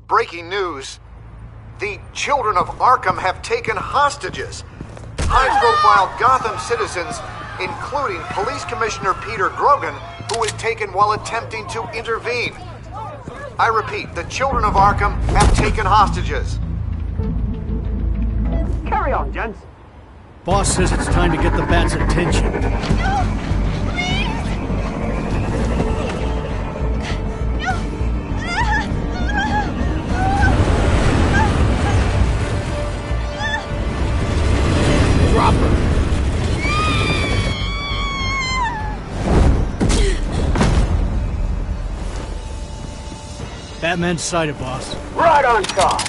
Breaking news. The children of Arkham have taken hostages. High-profile Gotham citizens, including Police Commissioner Peter Grogan, who was taken while attempting to intervene. I repeat, the children of Arkham have taken hostages. Carry on, gents. Boss says it's time to get the Bat's attention. Drop her. Batman's sighted, boss. Right on top.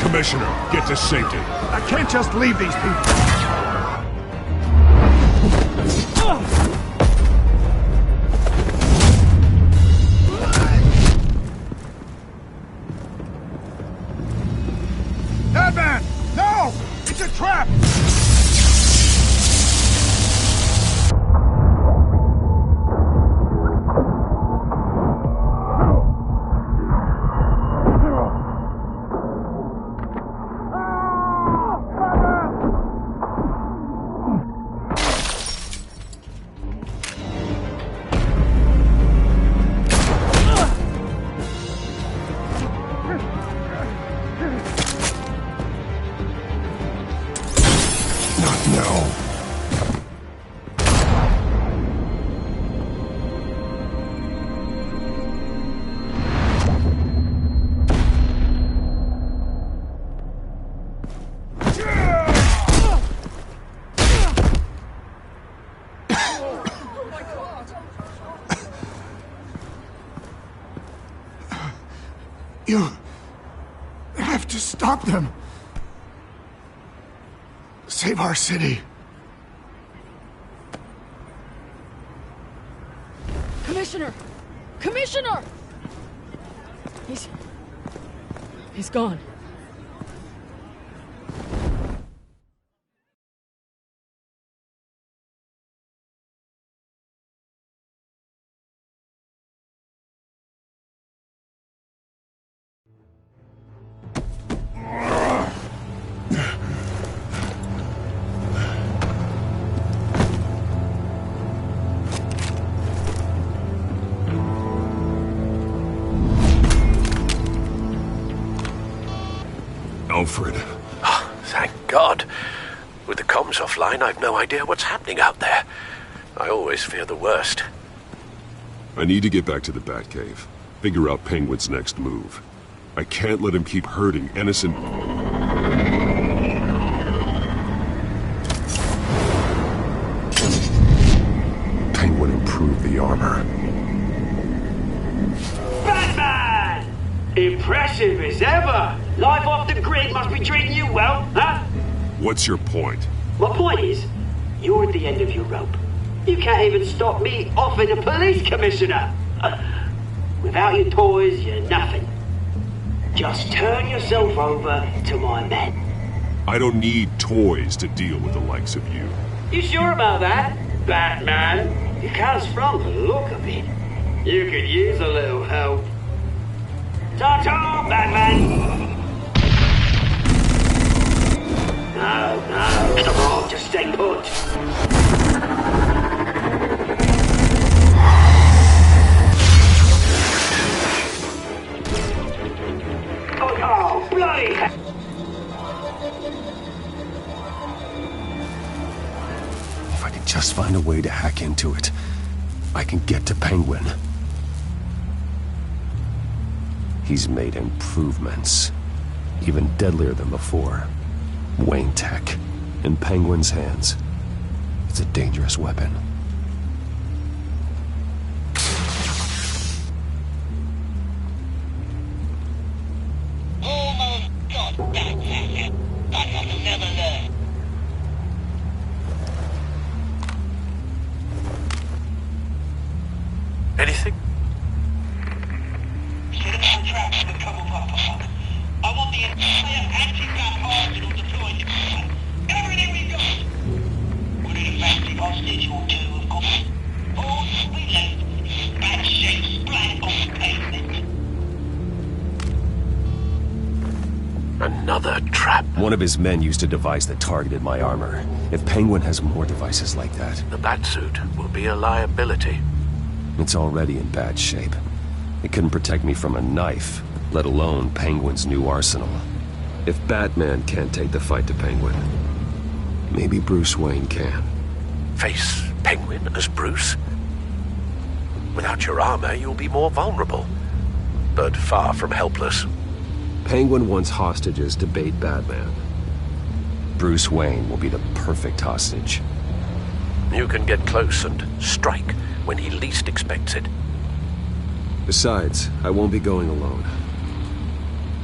Commissioner, get to safety. I can't just leave these people. Batman! No! It's a trap! You have to stop them. Save our city. Commissioner! Commissioner! He's gone. Alfred. Oh, thank God. With the comms offline, I've no idea what's happening out there. I always fear the worst. I need to get back to the Batcave. Figure out Penguin's next move. I can't let him keep hurting innocent... Penguin improved the armor. Batman! Impressive as ever. Life off the grid must be treating you well, huh? What's your point? My point is, you're at the end of your rope. You can't even stop me offing a police commissioner. Without your toys, you're nothing. Just turn yourself over to my men. I don't need toys to deal with the likes of you. You sure about that, Batman? Because from the look of it, you could use a little help. Ta-ta, Batman! No, come on, just stay put. Oh, bloody hell! If I could just find a way to hack into it, I can get to Penguin. He's made improvements, even deadlier than before. Wayne Tech, in Penguin's hands. It's a dangerous weapon. Anything? Set up a trap for the Cobblepot Park. I want the entire anti-bat arsenal deployed. Everything we got! Would it affect the hostage or two, of course? All we left is bad shape splat on the pavement. Another trap. One of his men used a device that targeted my armor. If Penguin has more devices like that, The Batsuit will be a liability. it's already in bad shape. It couldn't protect me from a knife, let alone Penguin's new arsenal. If Batman can't take the fight to Penguin, maybe Bruce Wayne can. Face Penguin as Bruce? Without your armor, you'll be more vulnerable, but far from helpless. Penguin wants hostages to bait Batman. Bruce Wayne will be the perfect hostage. You can get close and strike when he least expects it. Besides, I won't be going alone.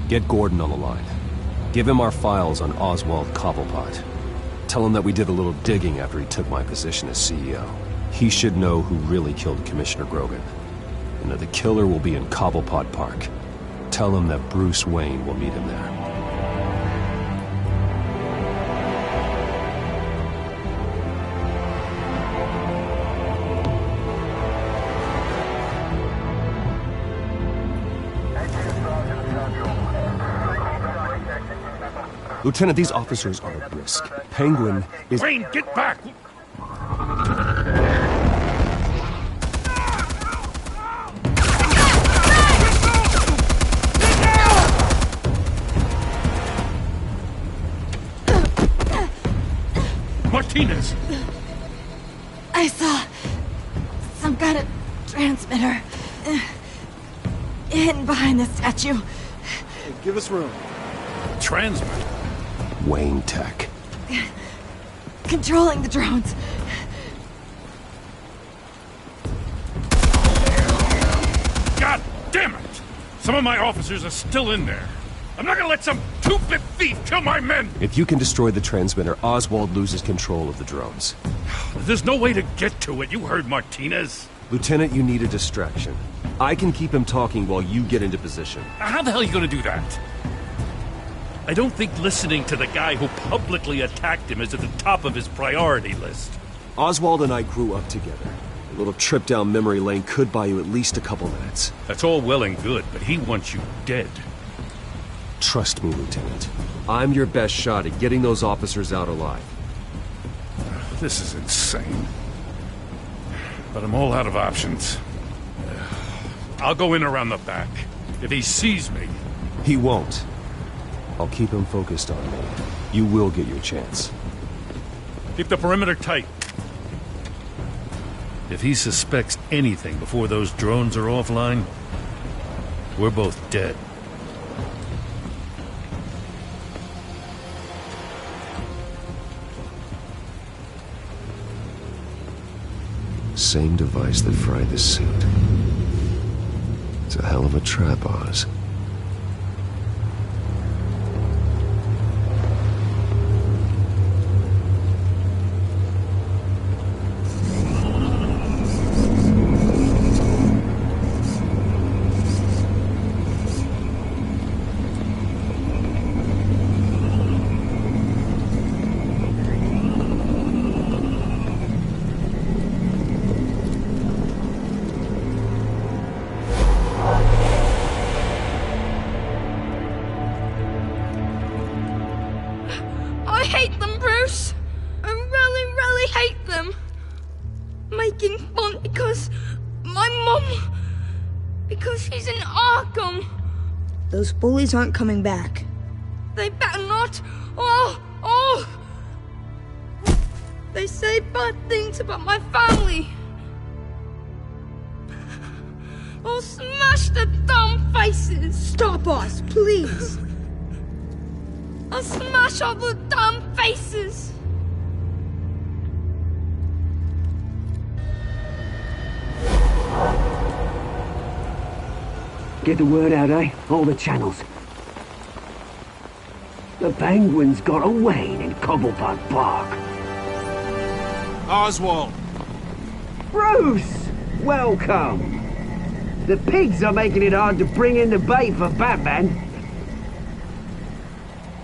Get Gordon on the line. Give him our files on Oswald Cobblepot. Tell him that we did a little digging after he took my position as CEO. He should know who really killed Commissioner Grogan, and that the killer will be in Cobblepot Park. Tell him that Bruce Wayne will meet him there. Lieutenant, these officers are at risk. Penguin is... Wayne, get back! Martinez! I saw some kind of transmitter hidden behind the statue. Hey, give us room. Transmitter? Wayne Tech. Controlling the drones. God damn it! Some of my officers are still in there. I'm not gonna let some two-bit thief kill my men! If you can destroy the transmitter, Oswald loses control of the drones. There's no way to get to it, you heard Martinez. Lieutenant, you need a distraction. I can keep him talking while you get into position. How the hell are you gonna do that? I don't think listening to the guy who publicly attacked him is at the top of his priority list. Oswald and I grew up together. A little trip down memory lane could buy you at least a couple minutes. That's all well and good, but he wants you dead. Trust me, Lieutenant. I'm your best shot at getting those officers out alive. This is insane. But I'm all out of options. I'll go in around the back. If he sees me... He won't. I'll keep him focused on me. You will get your chance. Keep the perimeter tight. If he suspects anything before those drones are offline, we're both dead. Same device that fried the suit. It's a hell of a trap, Oz. I hate them, Bruce. I really, really hate them. Making fun because my mum... Because she's in Arkham. Those bullies aren't coming back. They better not. They say bad things about my family. I'll smash the dumb faces. Stop us, please. I'll smash all the dumb faces. Get the word out, eh? All the channels. The Penguin's got a Wayne in Cobblepot Park. Oswald! Bruce! Welcome! The pigs are making it hard to bring in the bait for Batman.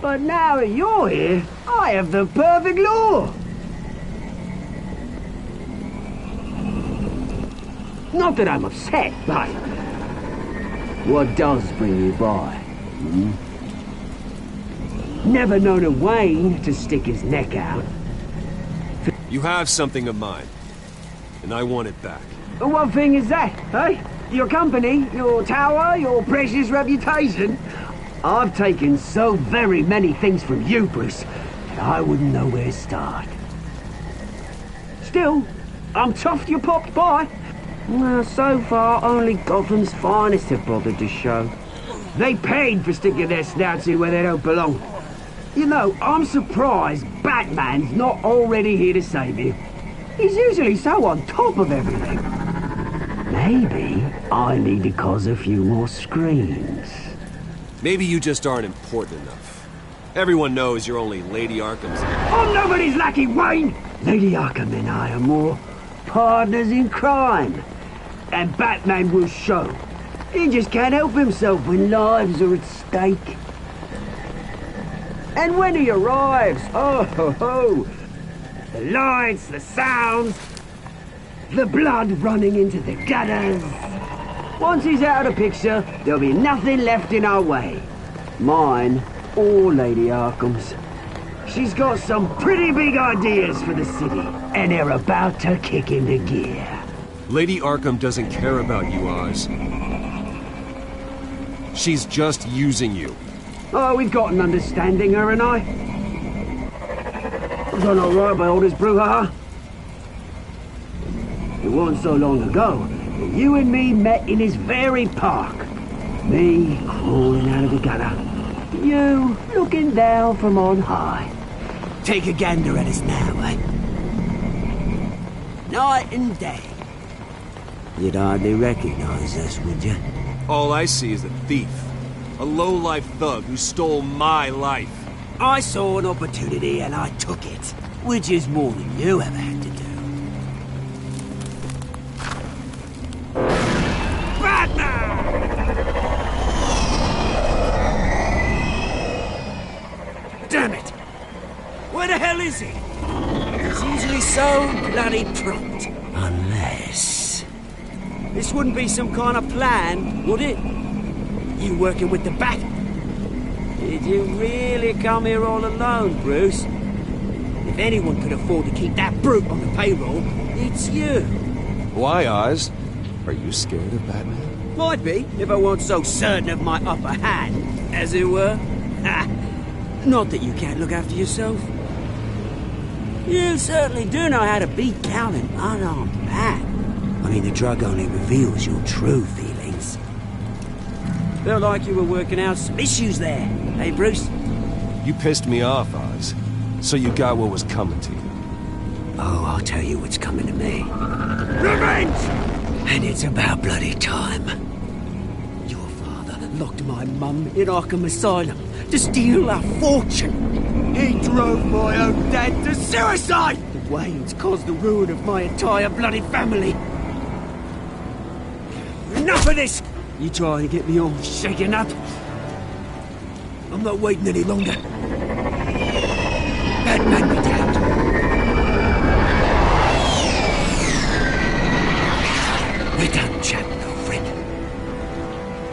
But now that you're here, I have the perfect lure. Not that I'm upset, but what does bring you by? Never known a Wayne to stick his neck out. You have something of mine, and I want it back. And what thing is that, eh? Your company, your tower, your precious reputation? I've taken so very many things from you, Bruce, that I wouldn't know where to start. Still, I'm chuffed you popped by. Well, so far, only Gotham's finest have bothered to show. They paid for sticking their snouts in where they don't belong. You know, I'm surprised Batman's not already here to save you. He's usually so on top of everything. Maybe I need to cause a few more screams. Maybe you just aren't important enough. Everyone knows you're only Lady Arkham's... I'm nobody's lackey, Wayne! Lady Arkham and I are more partners in crime. And Batman will show. He just can't help himself when lives are at stake. And when he arrives, oh ho ho! The lights, the sounds, the blood running into the gutters. Once he's out of the picture, there'll be nothing left in our way. Mine or Lady Arkham's. She's got some pretty big ideas for the city, and they're about to kick into gear. Lady Arkham doesn't care about you, Oz. She's just using you. Oh, we've got an understanding, her and I. Done all right by all this brouhaha. It wasn't so long ago that you and me met in this very park. Me crawling out of the gutter. You looking down from on high. Take a gander at us now, eh? Night and day. You'd hardly recognize us, would you? All I see is a thief. A low-life thug who stole my life. I saw an opportunity and I took it. Which is more than you ever had to do. Batman! Damn it! Where the hell is he? He's usually so bloody prompt. Unless... This wouldn't be some kind of plan, would it? You working with the Bat? Did you really come here all alone, Bruce? If anyone could afford to keep that brute on the payroll, it's you. Why, Oz? Are you scared of Batman? Might be, if I weren't so certain of my upper hand, as it were. Ha! Not that you can't look after yourself. You certainly do know how to beat down an unarmed man. I mean, the drug only reveals your true feelings. Felt like you were working out some issues there, hey, Bruce? You pissed me off, Oz. So you got what was coming to you. Oh, I'll tell you what's coming to me. Revenge! And it's about bloody time. Your father locked my mum in Arkham Asylum to steal our fortune. He drove my own dad to suicide! The Waynes caused the ruin of my entire bloody family. Enough of this! You trying to get me all shaken up? I'm not waiting any longer. Batman be damned. We're done chatting, old friend.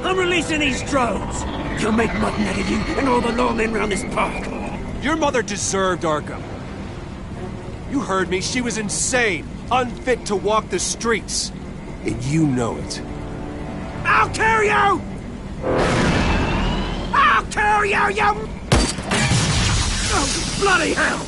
I'm releasing these drones. You'll make mutton out of you and all the lawmen around this park. Your mother deserved Arkham. You heard me. She was insane, unfit to walk the streets. And you know it. I'll kill you! I'll kill you, you... Oh, bloody hell!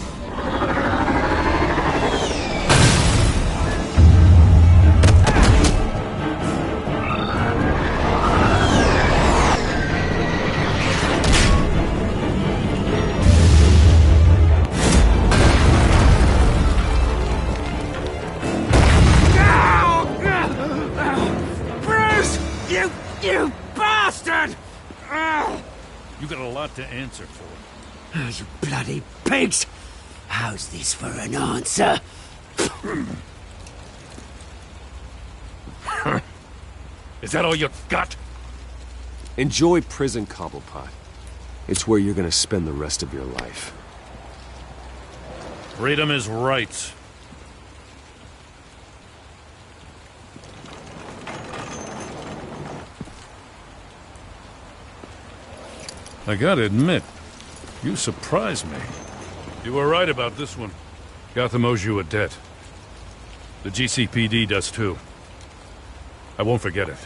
You bastard! You got a lot to answer for. Oh, you bloody pigs! How's this for an answer? Is that all you got? Enjoy prison, Cobblepot. It's where you're gonna spend the rest of your life. Freedom is rights. I gotta admit, you surprised me. You were right about this one. Gotham owes you a debt. The GCPD does too. I won't forget it.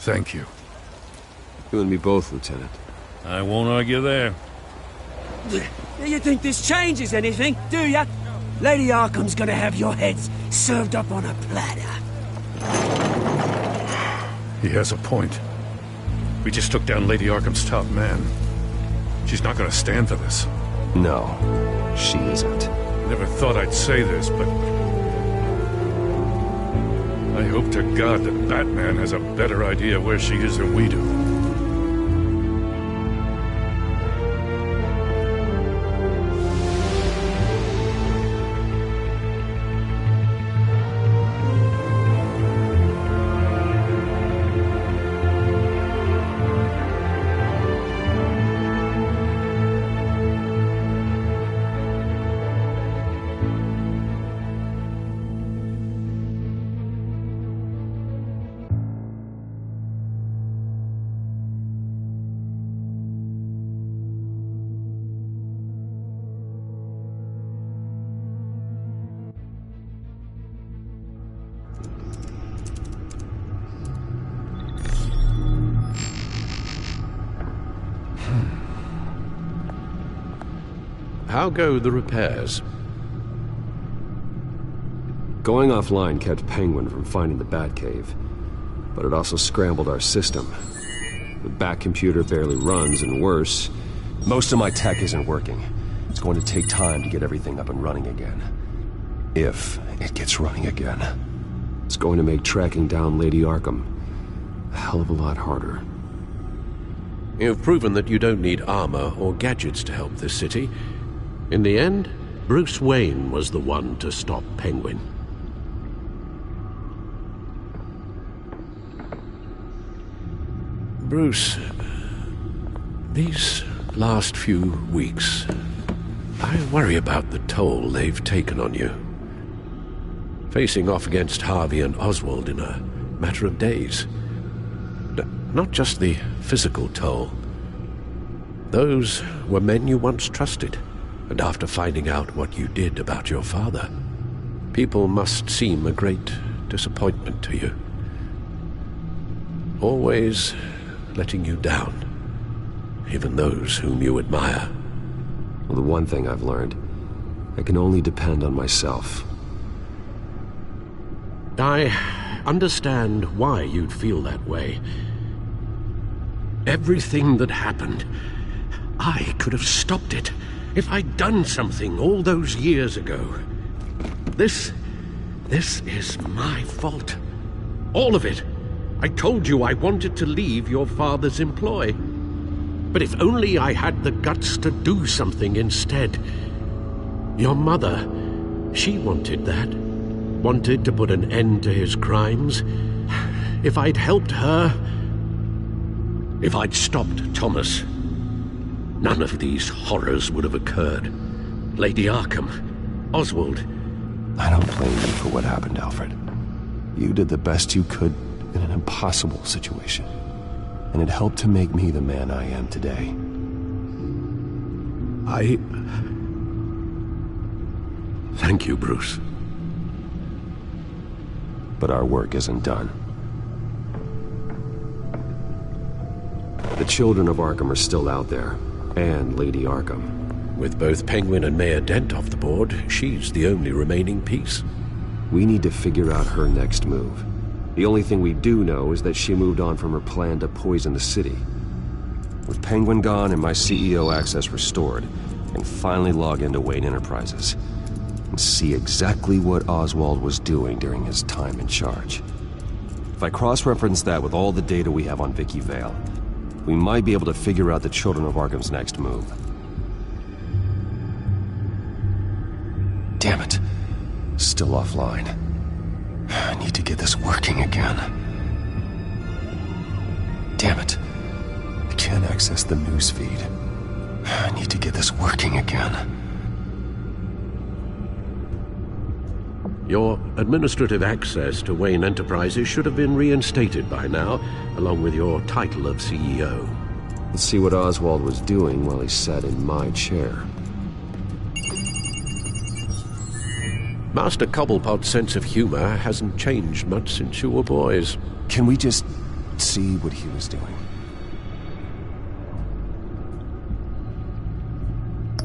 Thank you. You and me both, Lieutenant. I won't argue there. You think this changes anything, do ya? Lady Arkham's gonna have your heads served up on a platter. He has a point. We just took down Lady Arkham's top man. She's not gonna stand for this. No, she isn't. Never thought I'd say this, but I hope to God that Batman has a better idea where she is than we do. How go the repairs? Going offline kept Penguin from finding the Batcave, but it also scrambled our system. The Bat computer barely runs, and worse, most of my tech isn't working. It's going to take time to get everything up and running again. If it gets running again. It's going to make tracking down Lady Arkham a hell of a lot harder. You've proven that you don't need armor or gadgets to help this city. In the end, Bruce Wayne was the one to stop Penguin. Bruce, these last few weeks, I worry about the toll they've taken on you. Facing off against Harvey and Oswald in a matter of days. Not just the physical toll. Those were men you once trusted. And after finding out what you did about your father, people must seem a great disappointment to you. Always letting you down, even those whom you admire. Well, the one thing I've learned, I can only depend on myself. I understand why you'd feel that way. Everything that happened, I could have stopped it. If I'd done something all those years ago. This is my fault. All of it. I told you I wanted to leave your father's employ. But if only I had the guts to do something instead. Your mother, she wanted that. Wanted to put an end to his crimes. If I'd helped her... If I'd stopped Thomas... none of these horrors would have occurred. Lady Arkham, Oswald. I don't blame you for what happened, Alfred. You did the best you could in an impossible situation. And it helped to make me the man I am today. Thank you, Bruce. But our work isn't done. The children of Arkham are still out there. And Lady Arkham. With both Penguin and Mayor Dent off the board, she's the only remaining piece. We need to figure out her next move. The only thing we do know is that she moved on from her plan to poison the city. With Penguin gone and my CEO access restored, I can finally log into Wayne Enterprises and see exactly what Oswald was doing during his time in charge. If I cross-reference that with all the data we have on Vicky Vale, we might be able to figure out the Children of Arkham's next move. Damn it. Still offline. I need to get this working again. Damn it. I can't access the news feed. I need to get this working again. Your administrative access to Wayne Enterprises should have been reinstated by now, along with your title of CEO. Let's see what Oswald was doing while he sat in my chair. Master Cobblepot's sense of humor hasn't changed much since you were boys. Can we just see what he was doing?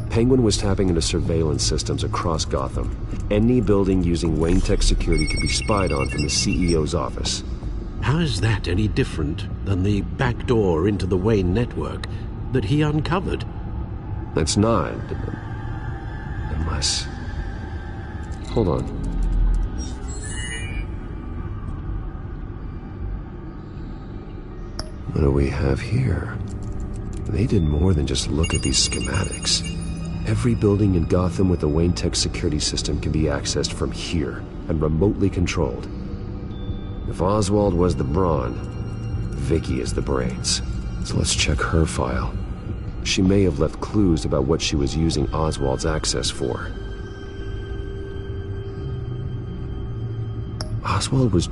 Penguin was tapping into surveillance systems across Gotham. Any building using Wayne Tech security could be spied on from the CEO's office. How is that any different than the back door into the Wayne network that he uncovered? That's not. Unless... Hold on. What do we have here? They did more than just look at these schematics. Every building in Gotham with a Wayne Tech security system can be accessed from here and remotely controlled. If Oswald was the brawn, Vicky is the brains. So let's check her file. She may have left clues about what she was using Oswald's access for. Oswald was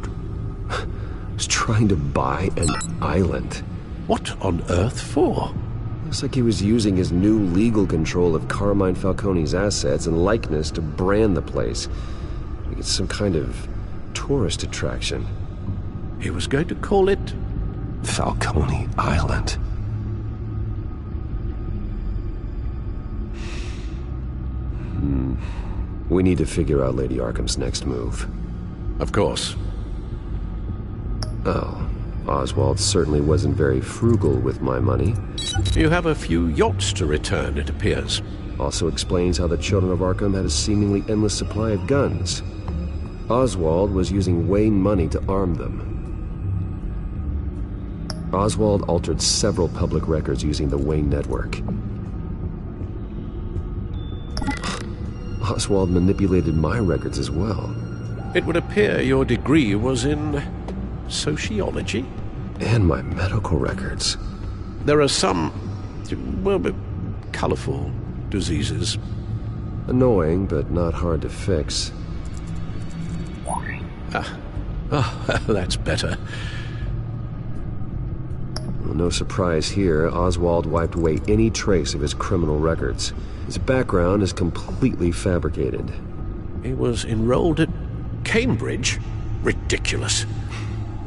trying to buy an island. What on earth for? Looks like he was using his new legal control of Carmine Falcone's assets and likeness to brand the place. Like it's some kind of tourist attraction. He was going to call it... Falcone Island. We need to figure out Lady Arkham's next move. Of course. Oh, Oswald certainly wasn't very frugal with my money. You have a few yachts to return, it appears. Also explains how the Children of Arkham had a seemingly endless supply of guns. Oswald was using Wayne money to arm them. Oswald altered several public records using the Wayne network. Oswald manipulated my records as well. It would appear your degree was in... sociology? And my medical records. There are some... well, colorful diseases. Annoying, but not hard to fix. That's better. Well, no surprise here, Oswald wiped away any trace of his criminal records. His background is completely fabricated. He was enrolled at Cambridge? Ridiculous.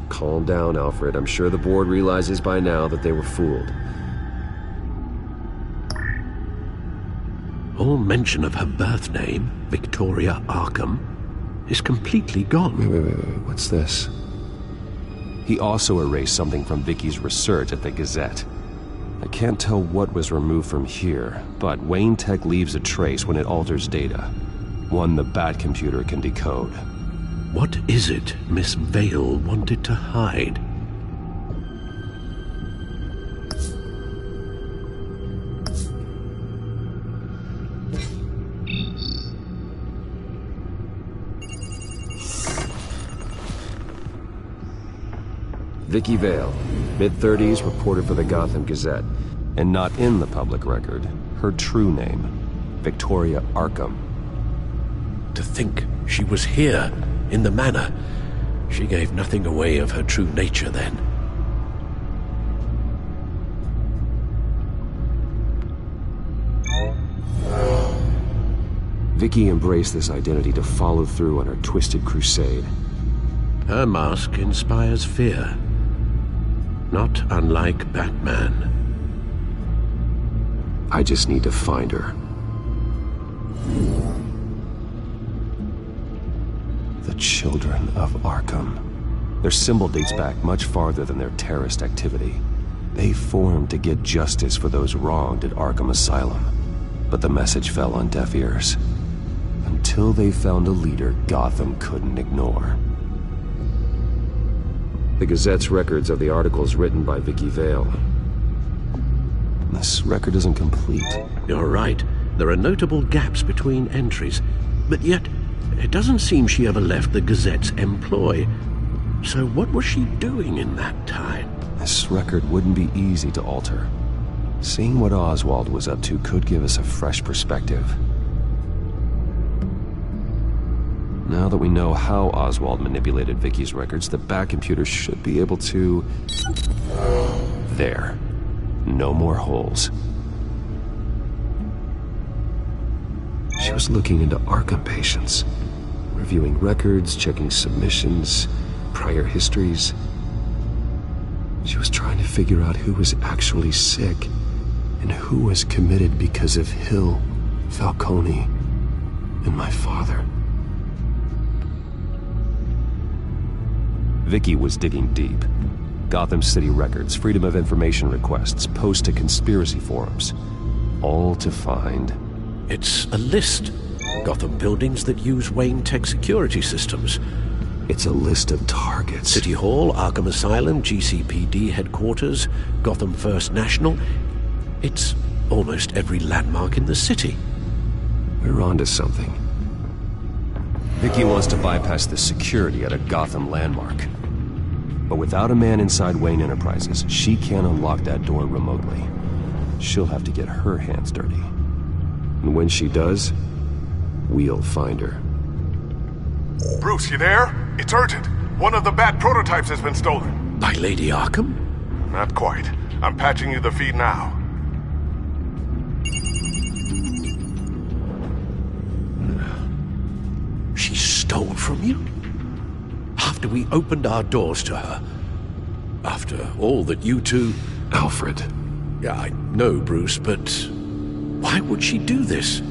Calm down, Alfred. I'm sure the board realizes by now that they were fooled. All mention of her birth name, Victoria Arkham, is completely gone. Wait. What's this? He also erased something from Vicky's research at the Gazette. I can't tell what was removed from here, but Wayne Tech leaves a trace when it alters data. One the Bat computer can decode. What is it Miss Vale wanted to hide? Vicky Vale, mid-30s, reported for the Gotham Gazette. And not in the public record, her true name, Victoria Arkham. To think she was here, in the manor. She gave nothing away of her true nature then. Vicky embraced this identity to follow through on her twisted crusade. Her mask inspires fear. Not unlike Batman. I just need to find her. The Children of Arkham. Their symbol dates back much farther than their terrorist activity. They formed to get justice for those wronged at Arkham Asylum. But the message fell on deaf ears. Until they found a leader Gotham couldn't ignore. The Gazette's records of the articles written by Vicky Vale. This record isn't complete. You're right. There are notable gaps between entries. But yet, It doesn't seem she ever left the Gazette's employ. So what was she doing in that time? This record wouldn't be easy to alter. Seeing what Oswald was up to could give us a fresh perspective. Now that we know how Oswald manipulated Vicky's records, the back computer should be able to... There. No more holes. She was looking into Arkham patients, reviewing records, checking submissions, prior histories. She was trying to figure out who was actually sick and who was committed because of Hill, Falcone, and my father. Vicky was digging deep. Gotham City records, Freedom of Information requests, posts to conspiracy forums. All to find... It's a list. Gotham buildings that use Wayne Tech security systems. It's a list of targets. City Hall, Arkham Asylum, GCPD headquarters, Gotham First National. It's almost every landmark in the city. We're onto something. Vicky wants to bypass the security at a Gotham landmark. But without a man inside Wayne Enterprises, she can't unlock that door remotely. She'll have to get her hands dirty. And when she does, we'll find her. Bruce, you there? It's urgent. One of the Bat prototypes has been stolen. By Lady Arkham? Not quite. I'm patching you the feed now. She stole from you? After we opened our doors to her? After all that you two... Alfred. Yeah, I know, Bruce, but... why would she do this?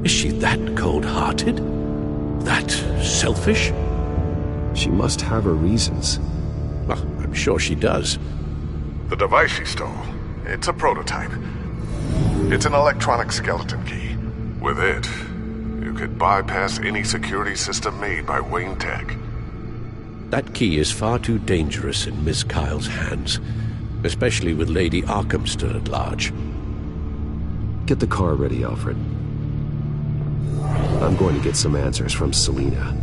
Is she that cold-hearted? That selfish? She must have her reasons. Well, I'm sure she does. The device she stole, it's a prototype. It's an electronic skeleton key. With it, you could bypass any security system made by Wayne Tech. That key is far too dangerous in Miss Kyle's hands, especially with Lady Arkham still at large. Get the car ready, Alfred. I'm going to get some answers from Selina.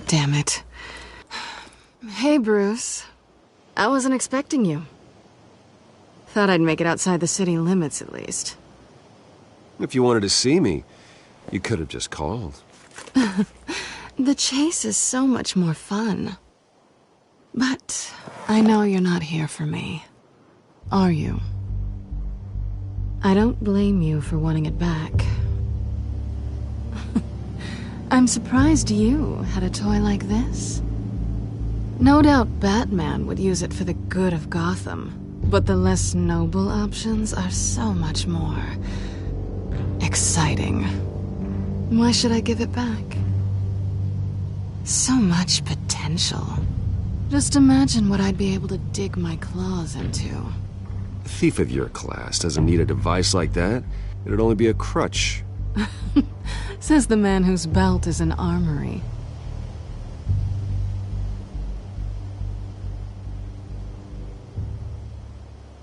Damn it. Hey, Bruce. I wasn't expecting you. Thought I'd make it outside the city limits, at least. If you wanted to see me, you could have just called. The chase is so much more fun. But I know you're not here for me. Are you? I don't blame you for wanting it back. I'm surprised you had a toy like this. No doubt Batman would use it for the good of Gotham, but the less noble options are so much more exciting. Why should I give it back? So much potential. Just imagine what I'd be able to dig my claws into. A thief of your class doesn't need a device like that. It'd only be a crutch. Says the man whose belt is an armory.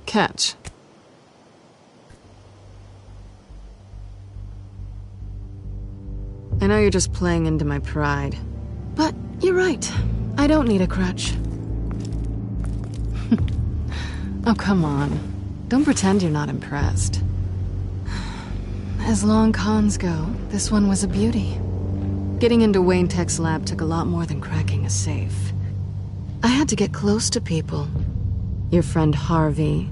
Catch. I know you're just playing into my pride, but you're right. I don't need a crutch. Oh, come on. Don't pretend you're not impressed. As long cons go, this one was a beauty. Getting into Wayne Tech's lab took a lot more than cracking a safe. I had to get close to people. Your friend Harvey.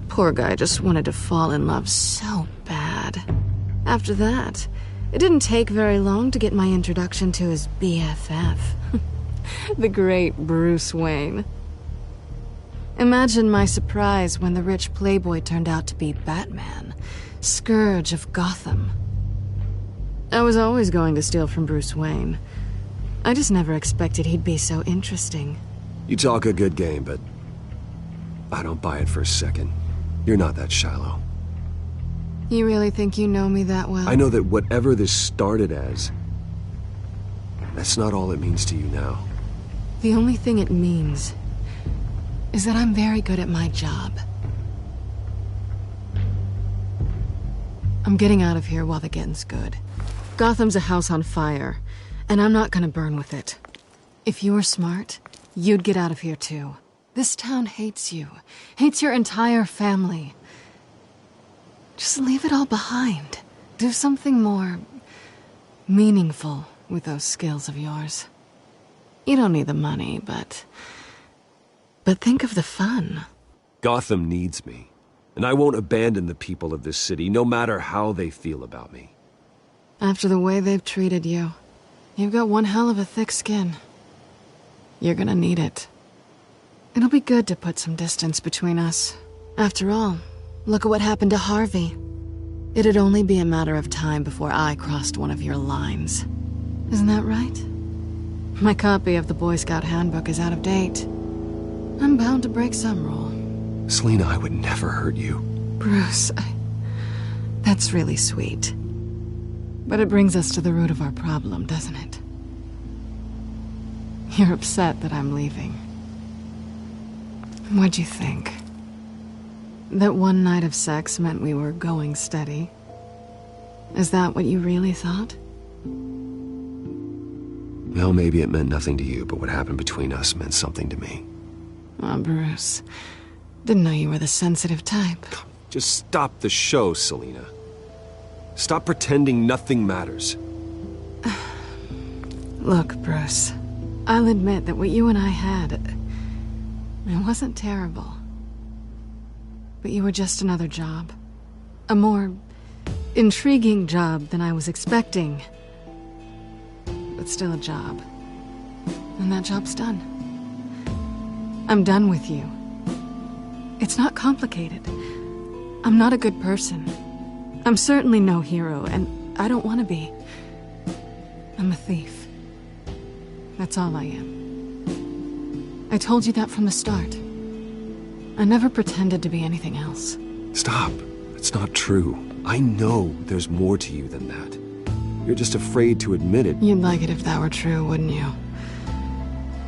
Poor guy just wanted to fall in love so bad. After that, it didn't take very long to get my introduction to his BFF. The great Bruce Wayne. Imagine my surprise when the rich playboy turned out to be Batman. Scourge of Gotham. I was always going to steal from Bruce Wayne. I just never expected he'd be so interesting. You talk a good game, but I don't buy it for a second. You're not that shallow. You really think you know me that well? I know that whatever this started as, that's not all it means to you now. The only thing it means is that I'm very good at my job. I'm getting out of here while the getting's good. Gotham's a house on fire, and I'm not gonna burn with it. If you were smart, you'd get out of here too. This town hates you, hates your entire family. Just leave it all behind. Do something more meaningful with those skills of yours. You don't need the money, but think of the fun. Gotham needs me, and I won't abandon the people of this city, no matter how they feel about me. After the way they've treated you, you've got one hell of a thick skin. You're gonna need it. It'll be good to put some distance between us. After all, look at what happened to Harvey. It'd only be a matter of time before I crossed one of your lines. Isn't that right? My copy of the Boy Scout Handbook is out of date. I'm bound to break some rule. Selina, I would never hurt you. Bruce, that's really sweet. But it brings us to the root of our problem, doesn't it? You're upset that I'm leaving. What'd you think? That one night of sex meant we were going steady? Is that what you really thought? Well, maybe it meant nothing to you, but what happened between us meant something to me. Oh, Bruce. Didn't know you were the sensitive type. Just stop the show, Selina. Stop pretending nothing matters. Look, Bruce. I'll admit that what you and I had, it wasn't terrible. But you were just another job. A more intriguing job than I was expecting. But still a job. And that job's done. I'm done with you. It's not complicated. I'm not a good person. I'm certainly no hero, and I don't want to be. I'm a thief. That's all I am. I told you that from the start. I never pretended to be anything else. Stop. It's not true. I know there's more to you than that. You're just afraid to admit it. You'd like it if that were true, wouldn't you?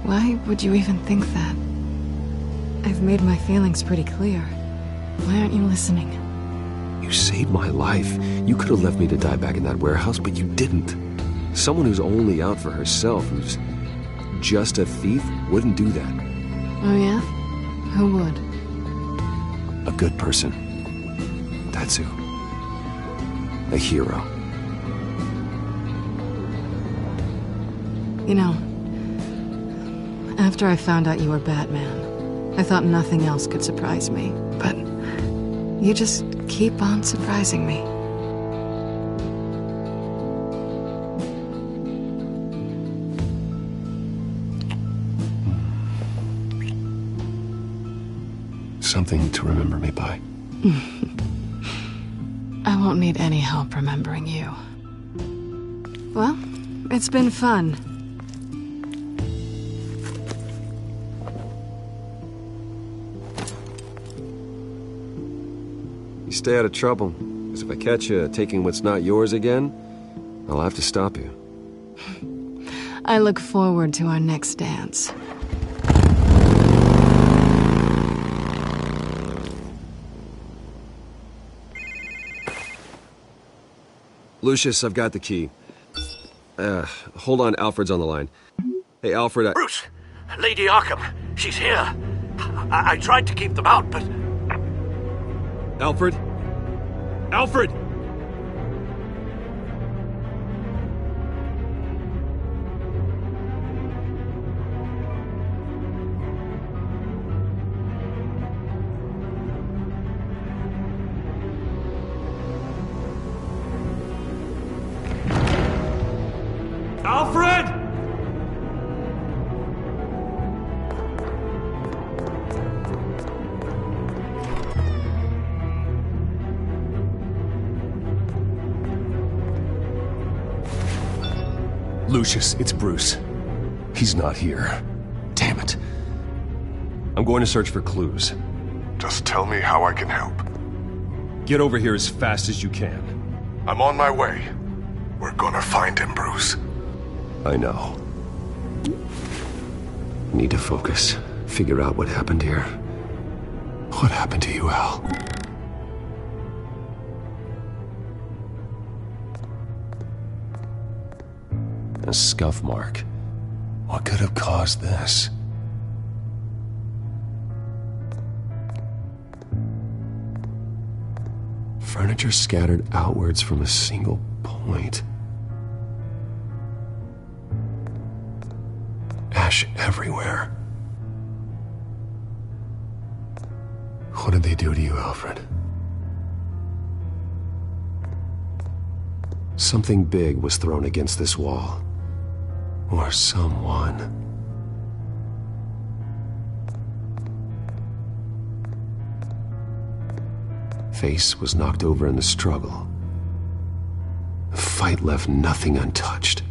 Why would you even think that? I've made my feelings pretty clear. Why aren't you listening? You saved my life. You could have left me to die back in that warehouse, but you didn't. Someone who's only out for herself, who's just a thief, wouldn't do that. Oh yeah? Who would? A good person. That's who. A hero. You know, after I found out you were Batman, I thought nothing else could surprise me. But you just keep on surprising me. Something to remember me by. I won't need any help remembering you. Well, it's been fun. You stay out of trouble, because if I catch you taking what's not yours again, I'll have to stop you. I look forward to our next dance. Lucius, I've got the key. Hold on, Alfred's on the line. Hey, Alfred, Bruce! Lady Arkham, she's here. I tried to keep them out, but... Alfred? Alfred! Alfred! Lucius, it's Bruce. He's not here. Damn it. I'm going to search for clues. Just tell me how I can help. Get over here as fast as you can. I'm on my way. We're gonna find him, Bruce. I know. Need to focus. Figure out what happened here. What happened to you, Al? A scuff mark. What could have caused this? Furniture scattered outwards from a single point. Ash everywhere. What did they do to you, Alfred? Something big was thrown against this wall. Or someone. Face was knocked over in the struggle. The fight left nothing untouched.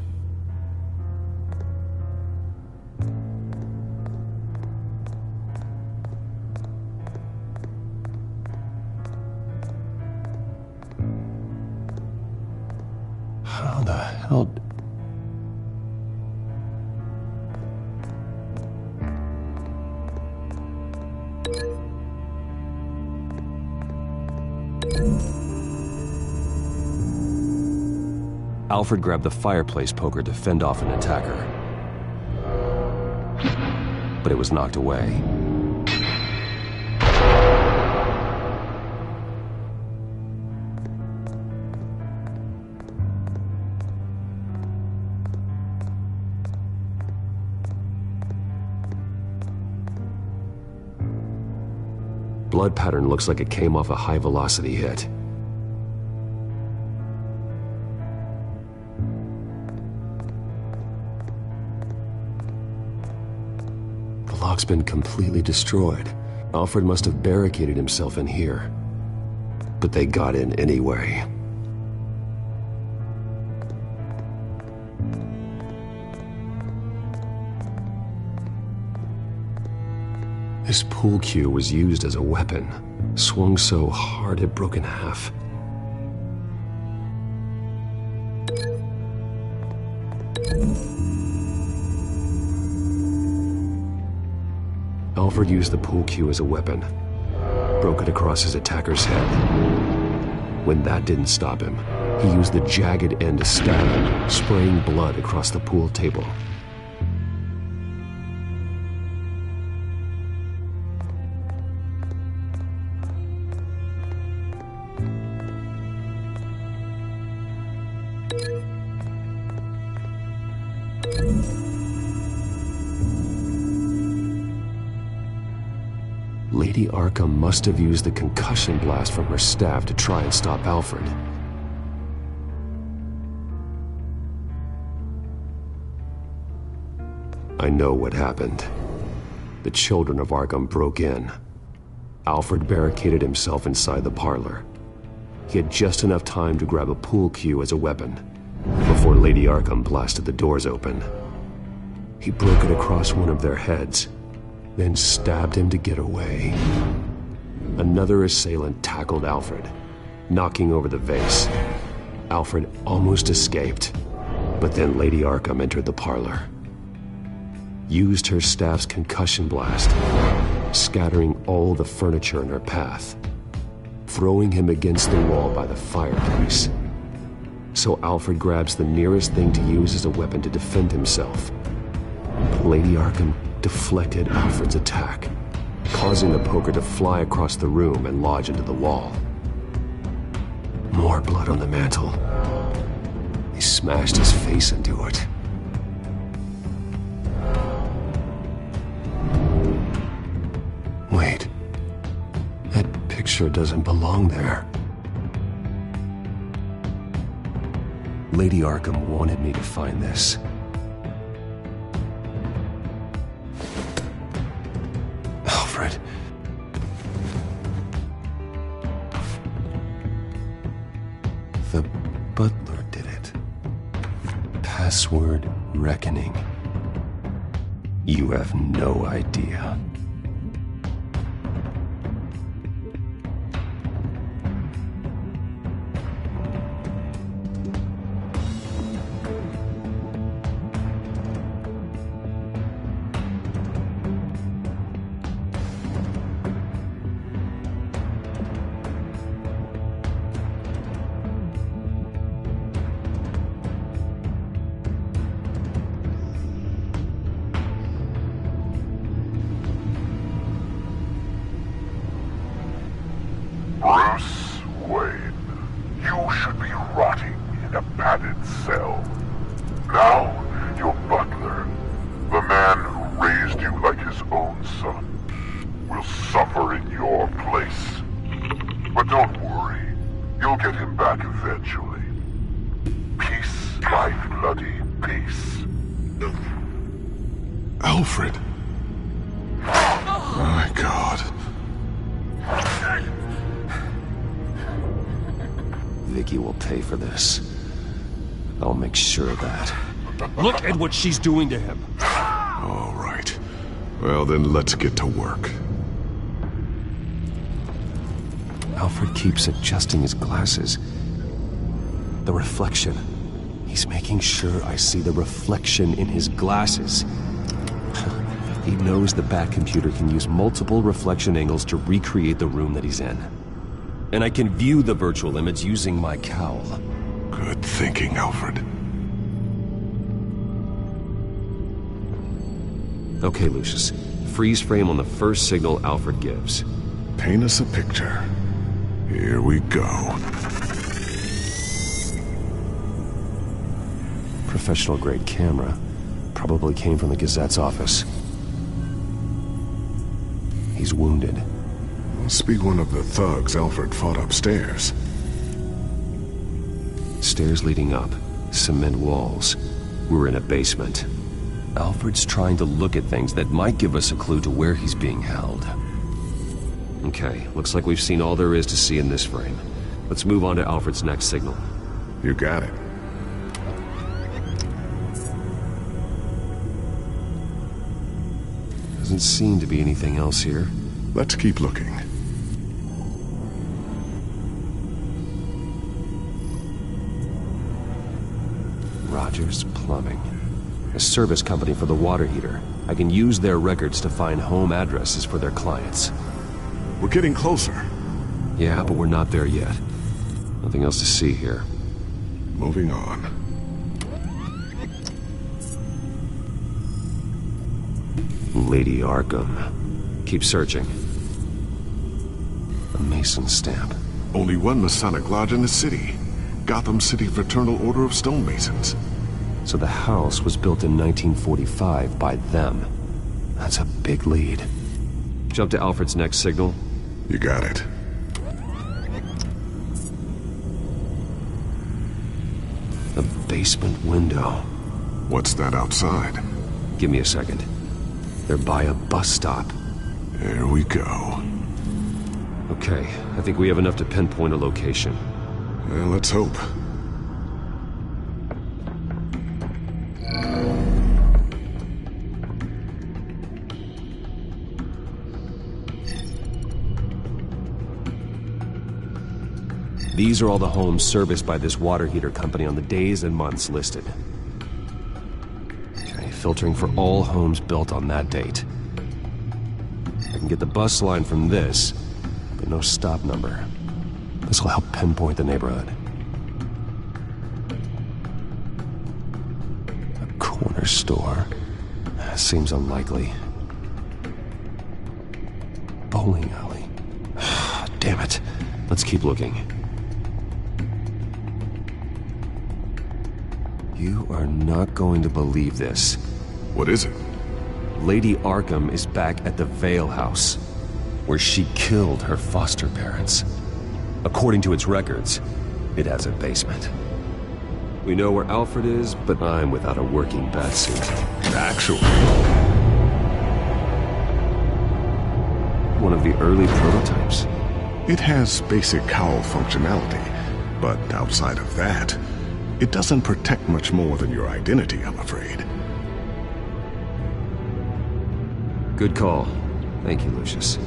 How the hell... Alfred grabbed the fireplace poker to fend off an attacker. But it was knocked away. Blood pattern looks like it came off a high-velocity hit. The lock's been completely destroyed. Alfred must have barricaded himself in here. But they got in anyway. This pool cue was used as a weapon, swung so hard it broke in half. Alfred used the pool cue as a weapon, broke it across his attacker's head. When that didn't stop him, he used the jagged end to stab him, spraying blood across the pool table. Lady Arkham must have used the concussion blast from her staff to try and stop Alfred. I know what happened. The children of Arkham broke in. Alfred barricaded himself inside the parlor. He had just enough time to grab a pool cue as a weapon before Lady Arkham blasted the doors open. He broke it across one of their heads, then stabbed him to get away. Another assailant tackled Alfred, knocking over the vase. Alfred almost escaped, but then Lady Arkham entered the parlor. Used her staff's concussion blast, scattering all the furniture in her path, throwing him against the wall by the fireplace. So Alfred grabs the nearest thing to use as a weapon to defend himself. But Lady Arkham deflected Alfred's attack, causing the poker to fly across the room and lodge into the wall. More blood on the mantel. He smashed his face into it. Wait. That picture doesn't belong there. Lady Arkham wanted me to find this. Alfred. The butler did it. Password reckoning. You have no idea. Bruce Wayne, you should be rotting in a padded cell. Now, your butler, the man who raised you like his own son, will suffer in your place. But don't worry, you'll get him back eventually. Peace, my bloody peace. Alfred. My God. Vicky will pay for this. I'll make sure of that. Look at what she's doing to him. All right. Well, then let's get to work. Alfred keeps adjusting his glasses. The reflection. He's making sure I see the reflection in his glasses. He knows the back computer can use multiple reflection angles to recreate the room that he's in. And I can view the virtual image using my cowl. Good thinking, Alfred. Okay, Lucius. Freeze frame on the first signal Alfred gives. Paint us a picture. Here we go. Professional-grade camera. Probably came from the Gazette's office. He's wounded. Must be one of the thugs Alfred fought upstairs. Stairs leading up. Cement walls. We're in a basement. Alfred's trying to look at things that might give us a clue to where he's being held. Okay, looks like we've seen all there is to see in this frame. Let's move on to Alfred's next signal. You got it. Doesn't seem to be anything else here. Let's keep looking. Rogers Plumbing. A service company for the water heater. I can use their records to find home addresses for their clients. We're getting closer. Yeah, but we're not there yet. Nothing else to see here. Moving on. Lady Arkham. Keep searching. A Mason stamp. Only one Masonic lodge in the city. Gotham City Fraternal Order of Stonemasons. So the house was built in 1945 by them. That's a big lead. Jump to Alfred's next signal. You got it. A basement window. What's that outside? Give me a second. They're by a bus stop. There we go. Okay, I think we have enough to pinpoint a location. Well, let's hope. These are all the homes serviced by this water heater company on the days and months listed. Okay, filtering for all homes built on that date. I can get the bus line from this, but no stop number. This will help pinpoint the neighborhood. A corner store. Seems unlikely. Bowling alley. Damn it. Let's keep looking. You are not going to believe this. What is it? Lady Arkham is back at the Vale House, where she killed her foster parents. According to its records, it has a basement. We know where Alfred is, but I'm without a working batsuit. Actually. One of the early prototypes. It has basic cowl functionality, but outside of that, it doesn't protect much more than your identity, I'm afraid. Good call. Thank you, Lucius.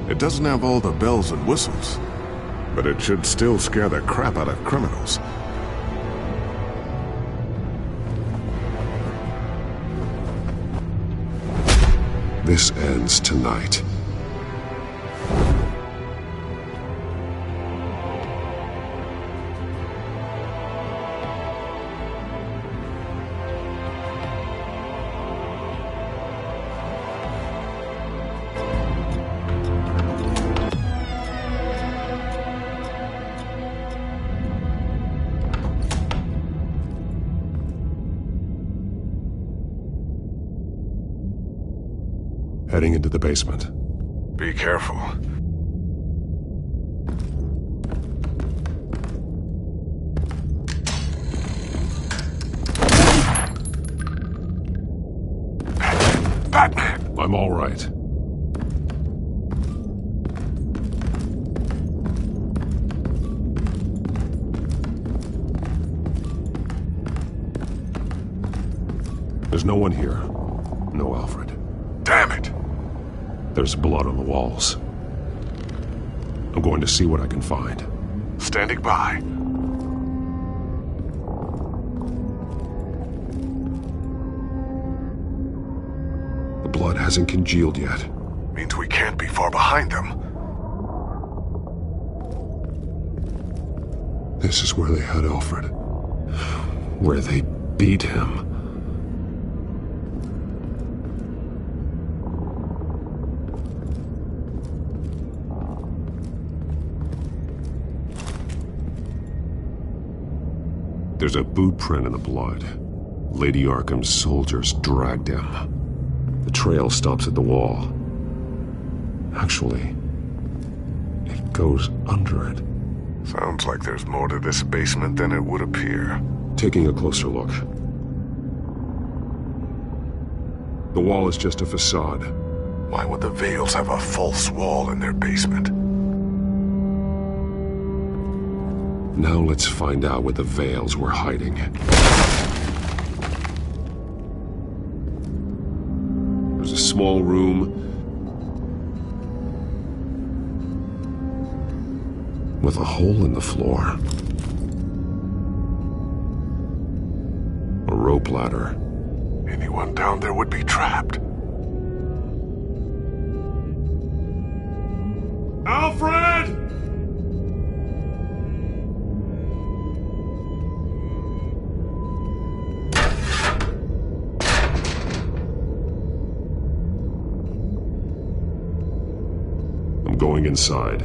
It doesn't have all the bells and whistles, but it should still scare the crap out of criminals. This ends tonight. Heading into the basement. Be careful. Batman! I'm all right. There's no one here. No Alfred. Damn it! There's blood on the walls. I'm going to see what I can find. Standing by. The blood hasn't congealed yet. Means we can't be far behind them. This is where they had Alfred. Where they beat him. There's a boot print in the blood. Lady Arkham's soldiers dragged him. The trail stops at the wall. Actually, it goes under it. Sounds like there's more to this basement than it would appear. Taking a closer look. The wall is just a facade. Why would the Vales have a false wall in their basement? Now let's find out where the Vales were hiding. There's a small room with a hole in the floor. A rope ladder. Anyone down there would be trapped. Alfred! Going inside.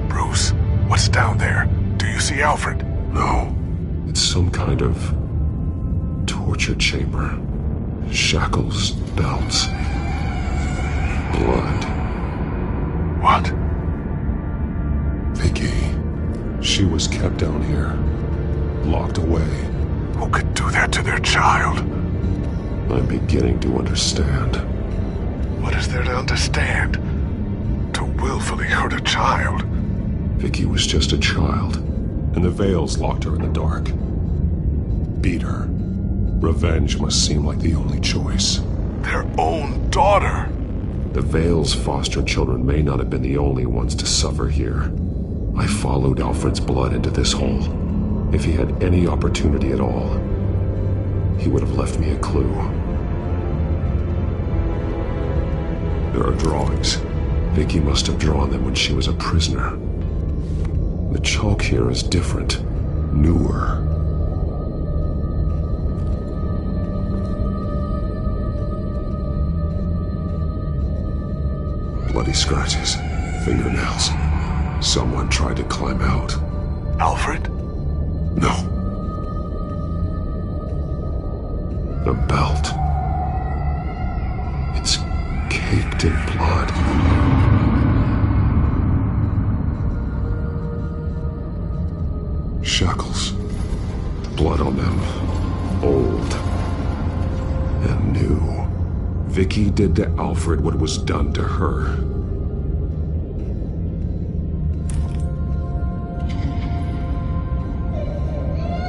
Bruce, what's down there? Do you see Alfred? No. It's some kind of torture chamber. Shackles, belts, blood. What? Vicky. She was kept down here, locked away. Who could do that to their child? I'm beginning to understand. What is there to understand? To willfully hurt a child? Vicky was just a child, and the Vales locked her in the dark. Beat her. Revenge must seem like the only choice. Their own daughter! The Vales' foster children may not have been the only ones to suffer here. I followed Alfred's blood into this hole. If he had any opportunity at all, he would have left me a clue. There are drawings. Vicky must have drawn them when she was a prisoner. The chalk here is different, newer. Bloody scratches, fingernails. Someone tried to climb out. Alfred? No. The belt. It's caked in blood. Shackles. Blood on them. Old. And new. Vicky did to Alfred what was done to her.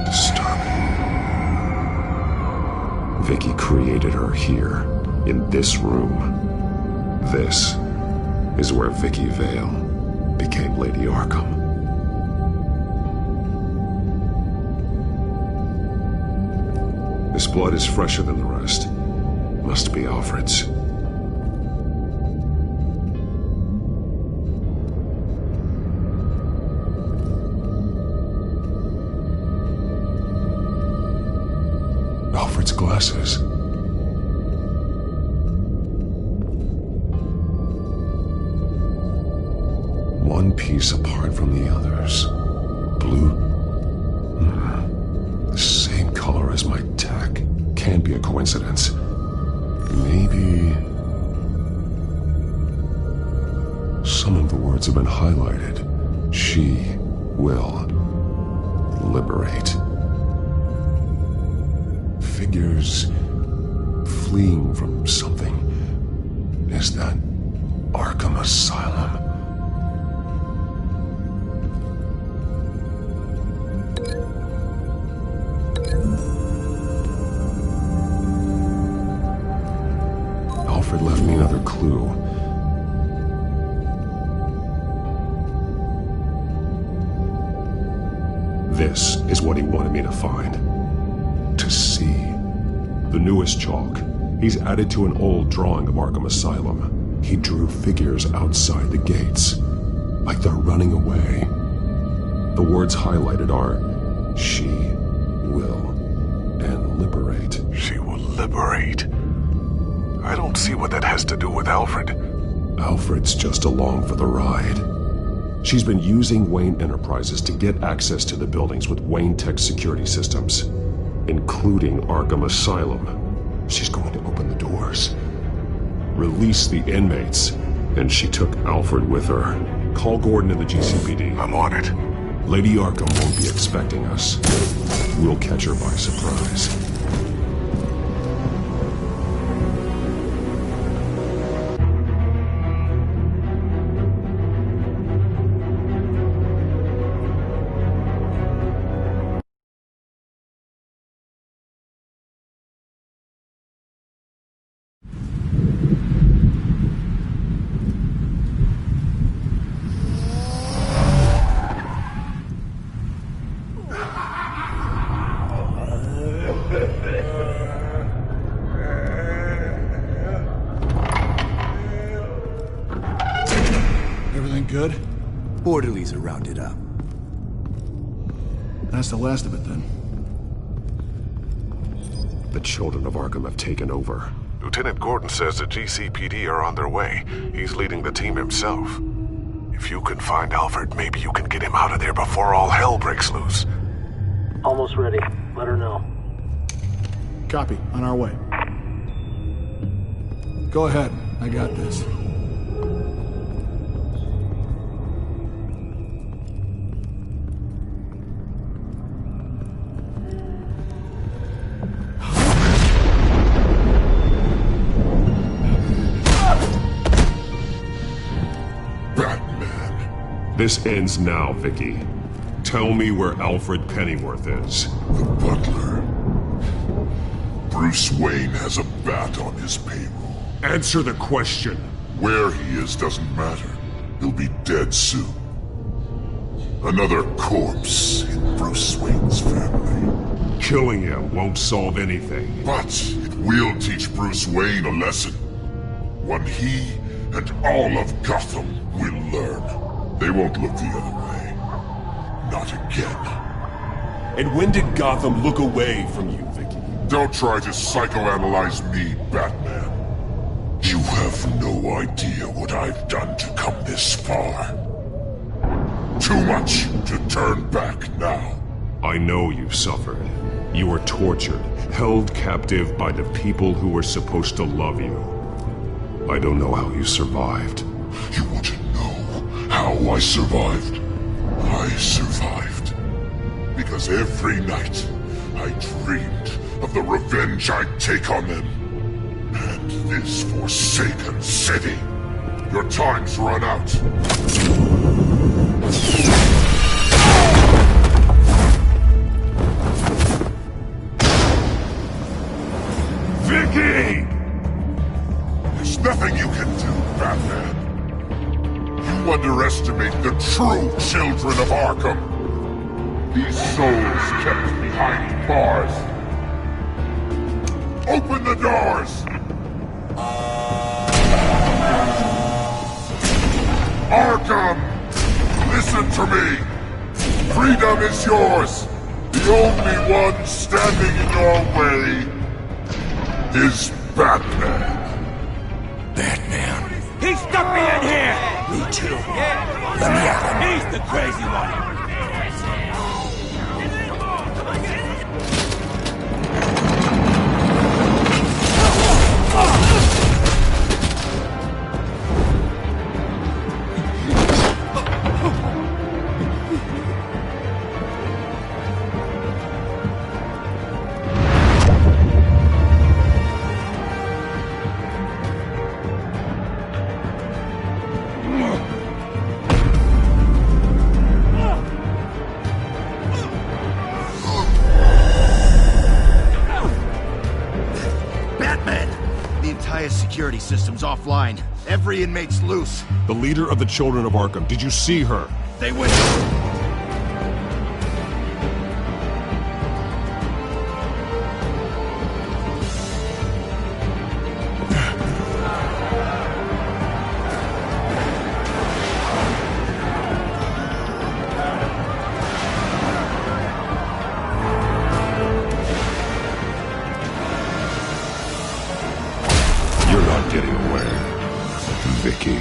Disturbing. Vicky created her here, in this room. This is where Vicky Vale became Lady Arkham. This blood is fresher than the rest. Must be Alfred's. Alfred's glasses. One piece apart from the others. Blue. The same color as my tech. Can't be a coincidence. Maybe... Some of the words have been highlighted. She will liberate. Figures fleeing from something. Is that Arkham Asylum? Alfred left me another clue. This is what he wanted me to find. To see. The newest chalk. He's added to an old drawing of Arkham Asylum. He drew figures outside the gates. Like they're running away. The words highlighted are, she will, and liberate. She will liberate? I don't see what that has to do with Alfred. Alfred's just along for the ride. She's been using Wayne Enterprises to get access to the buildings with Wayne Tech security systems, including Arkham Asylum. She's going to open the doors, release the inmates, and she took Alfred with her. Call Gordon in the GCPD. I'm on it. Lady Arkham won't be expecting us. We'll catch her by surprise. Everything good? Orderlies are rounded up. That's the last of it, then. The children of Arkham have taken over. Lieutenant Gordon says the GCPD are on their way. He's leading the team himself. If you can find Alfred, maybe you can get him out of there before all hell breaks loose. Almost ready. Let her know. Copy. On our way. Go ahead. I got this. This ends now, Vicky. Tell me where Alfred Pennyworth is. The butler. Bruce Wayne has a bat on his payroll. Answer the question. Where he is doesn't matter. He'll be dead soon. Another corpse in Bruce Wayne's family. Killing him won't solve anything. But it will teach Bruce Wayne a lesson. One he and all of Gotham will learn. They won't look the other way. Not again. And when did Gotham look away from you, Vicky? Don't try to psychoanalyze me, Batman. You have no idea what I've done to come this far. Too much to turn back now. I know you suffered. You were tortured, held captive by the people who were supposed to love you. I don't know how you survived. You want to know how I survived? I survived because every night I dreamed of the revenge I'd take on them. And this forsaken city. Your time's run out. Vicky! There's nothing you can do, Batman. You underestimate the true children of Arkham. These souls kept behind bars. Open the doors! Arkham! Listen to me! Freedom is yours! The only one standing in your way is Batman. Batman. He stuck me in here! Me too. Let me out. He's the crazy one. Security system's offline. Every inmate's loose. The leader of the Children of Arkham. Did you see her? They went... Getting away, Vicky.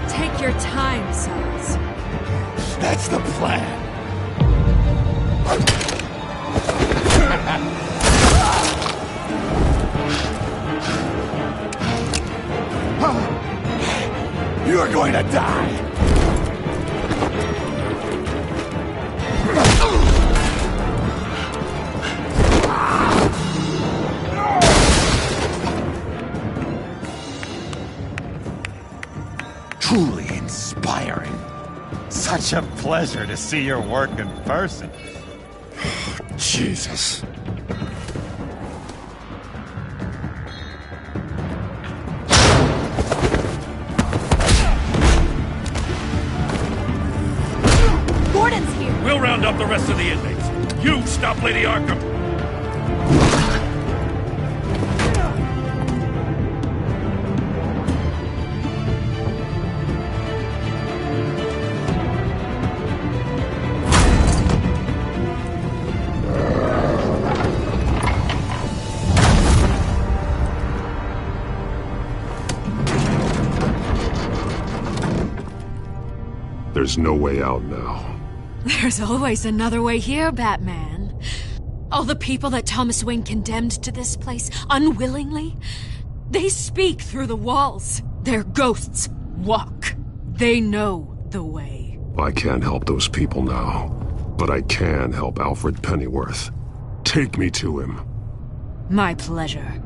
Take your time, sons. That's the plan. You're going to die. Truly inspiring. Such a pleasure to see your work in person. Jesus. stop the rest of the inmates. You stop Lady Arkham. There's no way out now. There's always another way here, Batman. All the people that Thomas Wayne condemned to this place unwillingly, they speak through the walls. Their ghosts walk. They know the way. I can't help those people now, but I can help Alfred Pennyworth. Take me to him. My pleasure.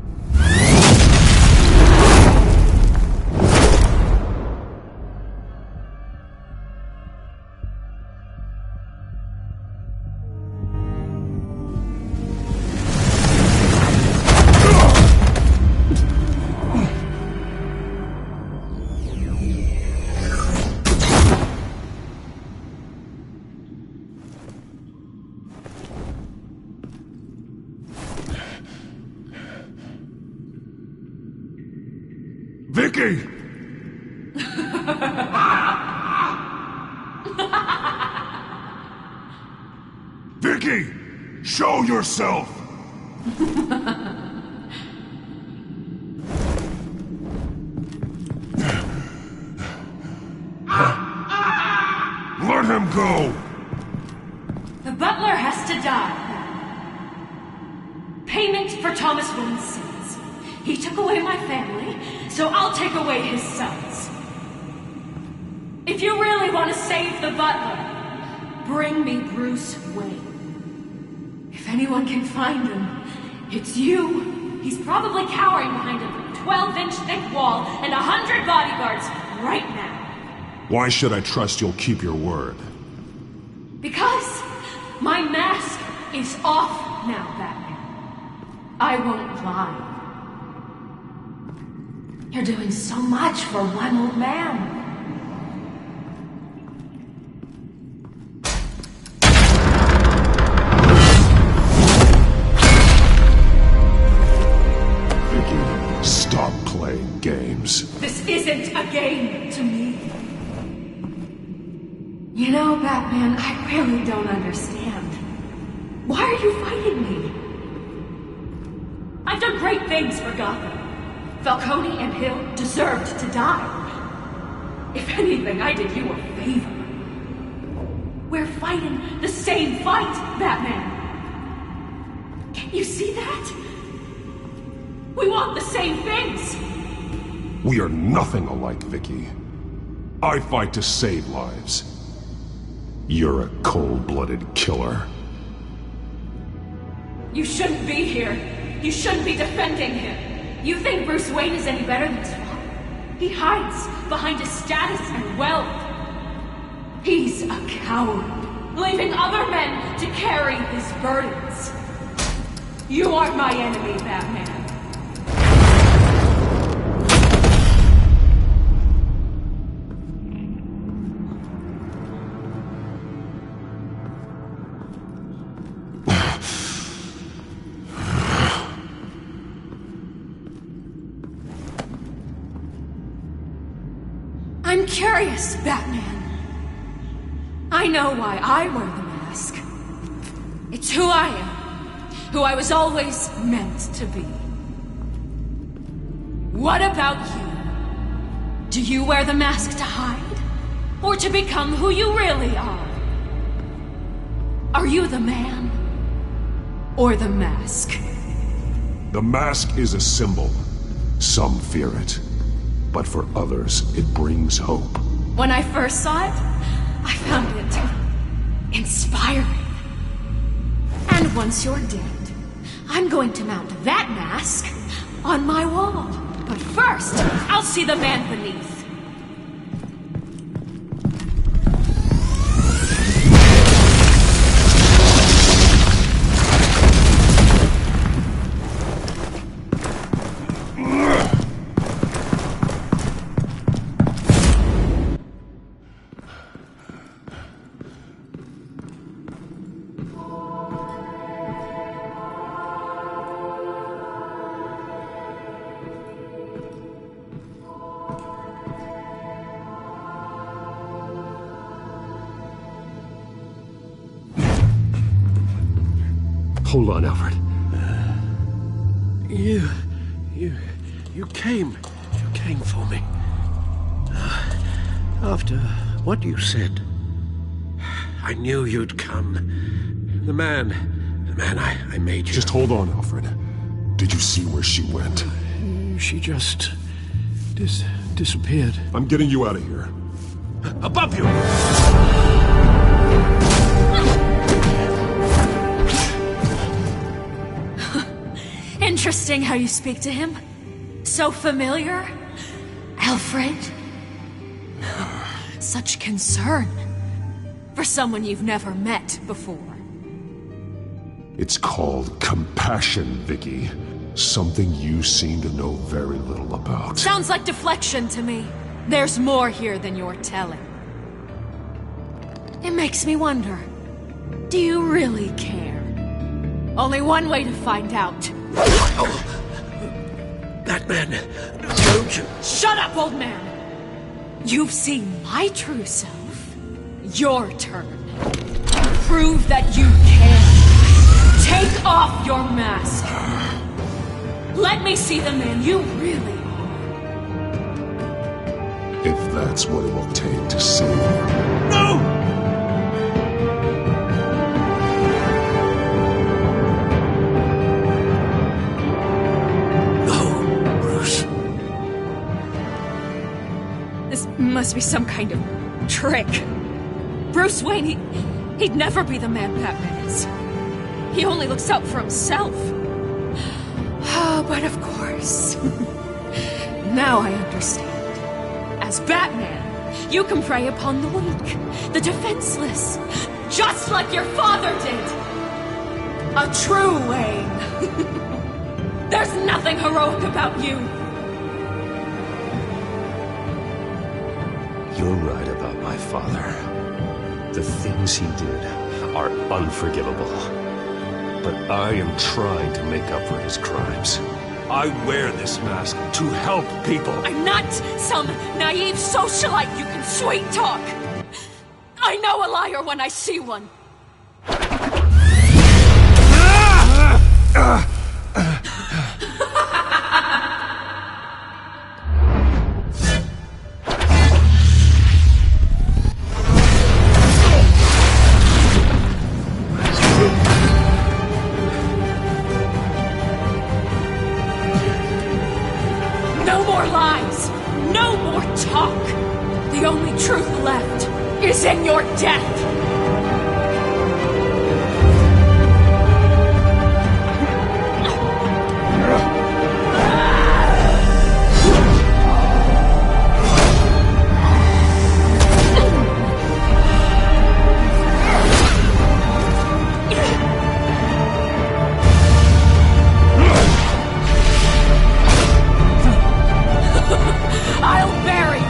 Vicky! Vicky! Show yourself! Let him go! The butler has to die. Payment for Thomas Wayne's sins. He took away my family, so I'll take away his sons. If you really want to save the butler, bring me Bruce Wayne. If anyone can find him, it's you. He's probably cowering behind a 12-inch thick wall and 100 bodyguards right now. Why should I trust you'll keep your word? Because my mask is off now, Batman. I won't lie. You're doing so much for one old man. Vicky, stop playing games. This isn't a game to me. You know, Batman, I really don't understand. Why are you fighting me? I've done great things for Gotham. Falcone and Hill deserved to die. If anything, I did you a favor. We're fighting the same fight, Batman. Can't you see that? We want the same things. We are nothing alike, Vicky. I fight to save lives. You're a cold-blooded killer. You shouldn't be here. You shouldn't be defending him. You think Bruce Wayne is any better than his father? He hides behind his status and wealth. He's a coward, leaving other men to carry his burdens. You aren't my enemy, Batman. I'm curious, Batman. I know why I wear the mask. It's who I am. Who I was always meant to be. What about you? Do you wear the mask to hide? Or to become who you really are? Are you the man? Or the mask? The mask is a symbol. Some fear it. But for others, it brings hope. When I first saw it, I found it inspiring. And once you're dead, I'm going to mount that mask on my wall. But first, I'll see the man beneath. Hold on, Alfred. You came for me. After what you said, I knew you'd come. The man I made you. Just hold on, Alfred. Did you see where she went? She just disappeared. I'm getting you out of here. Above you! Interesting how you speak to him. So familiar. Alfred. Such concern. For someone you've never met before. It's called compassion, Vicky. Something you seem to know very little about. Sounds like deflection to me. There's more here than you're telling. It makes me wonder. Do you really care? Only one way to find out. Batman, don't you... Shut up, old man! You've seen my true self. Your turn. Prove that you care. Take off your mask. Let me see the man you really are. If that's what it will take to save you. No! Must be some kind of trick. Bruce Wayne, he'd never be the man Batman is. He only looks out for himself. Oh, but of course. Now I understand. As Batman, you can prey upon the weak, the defenseless, just like your father did. A true Wayne. There's nothing heroic about you. You're right about my father. The things he did are unforgivable. But I am trying to make up for his crimes. I wear this mask to help people. I'm not some naive socialite you can sweet talk. I know a liar when I see one. No more lies! No more talk! The only truth left is in your death! I'll bury you!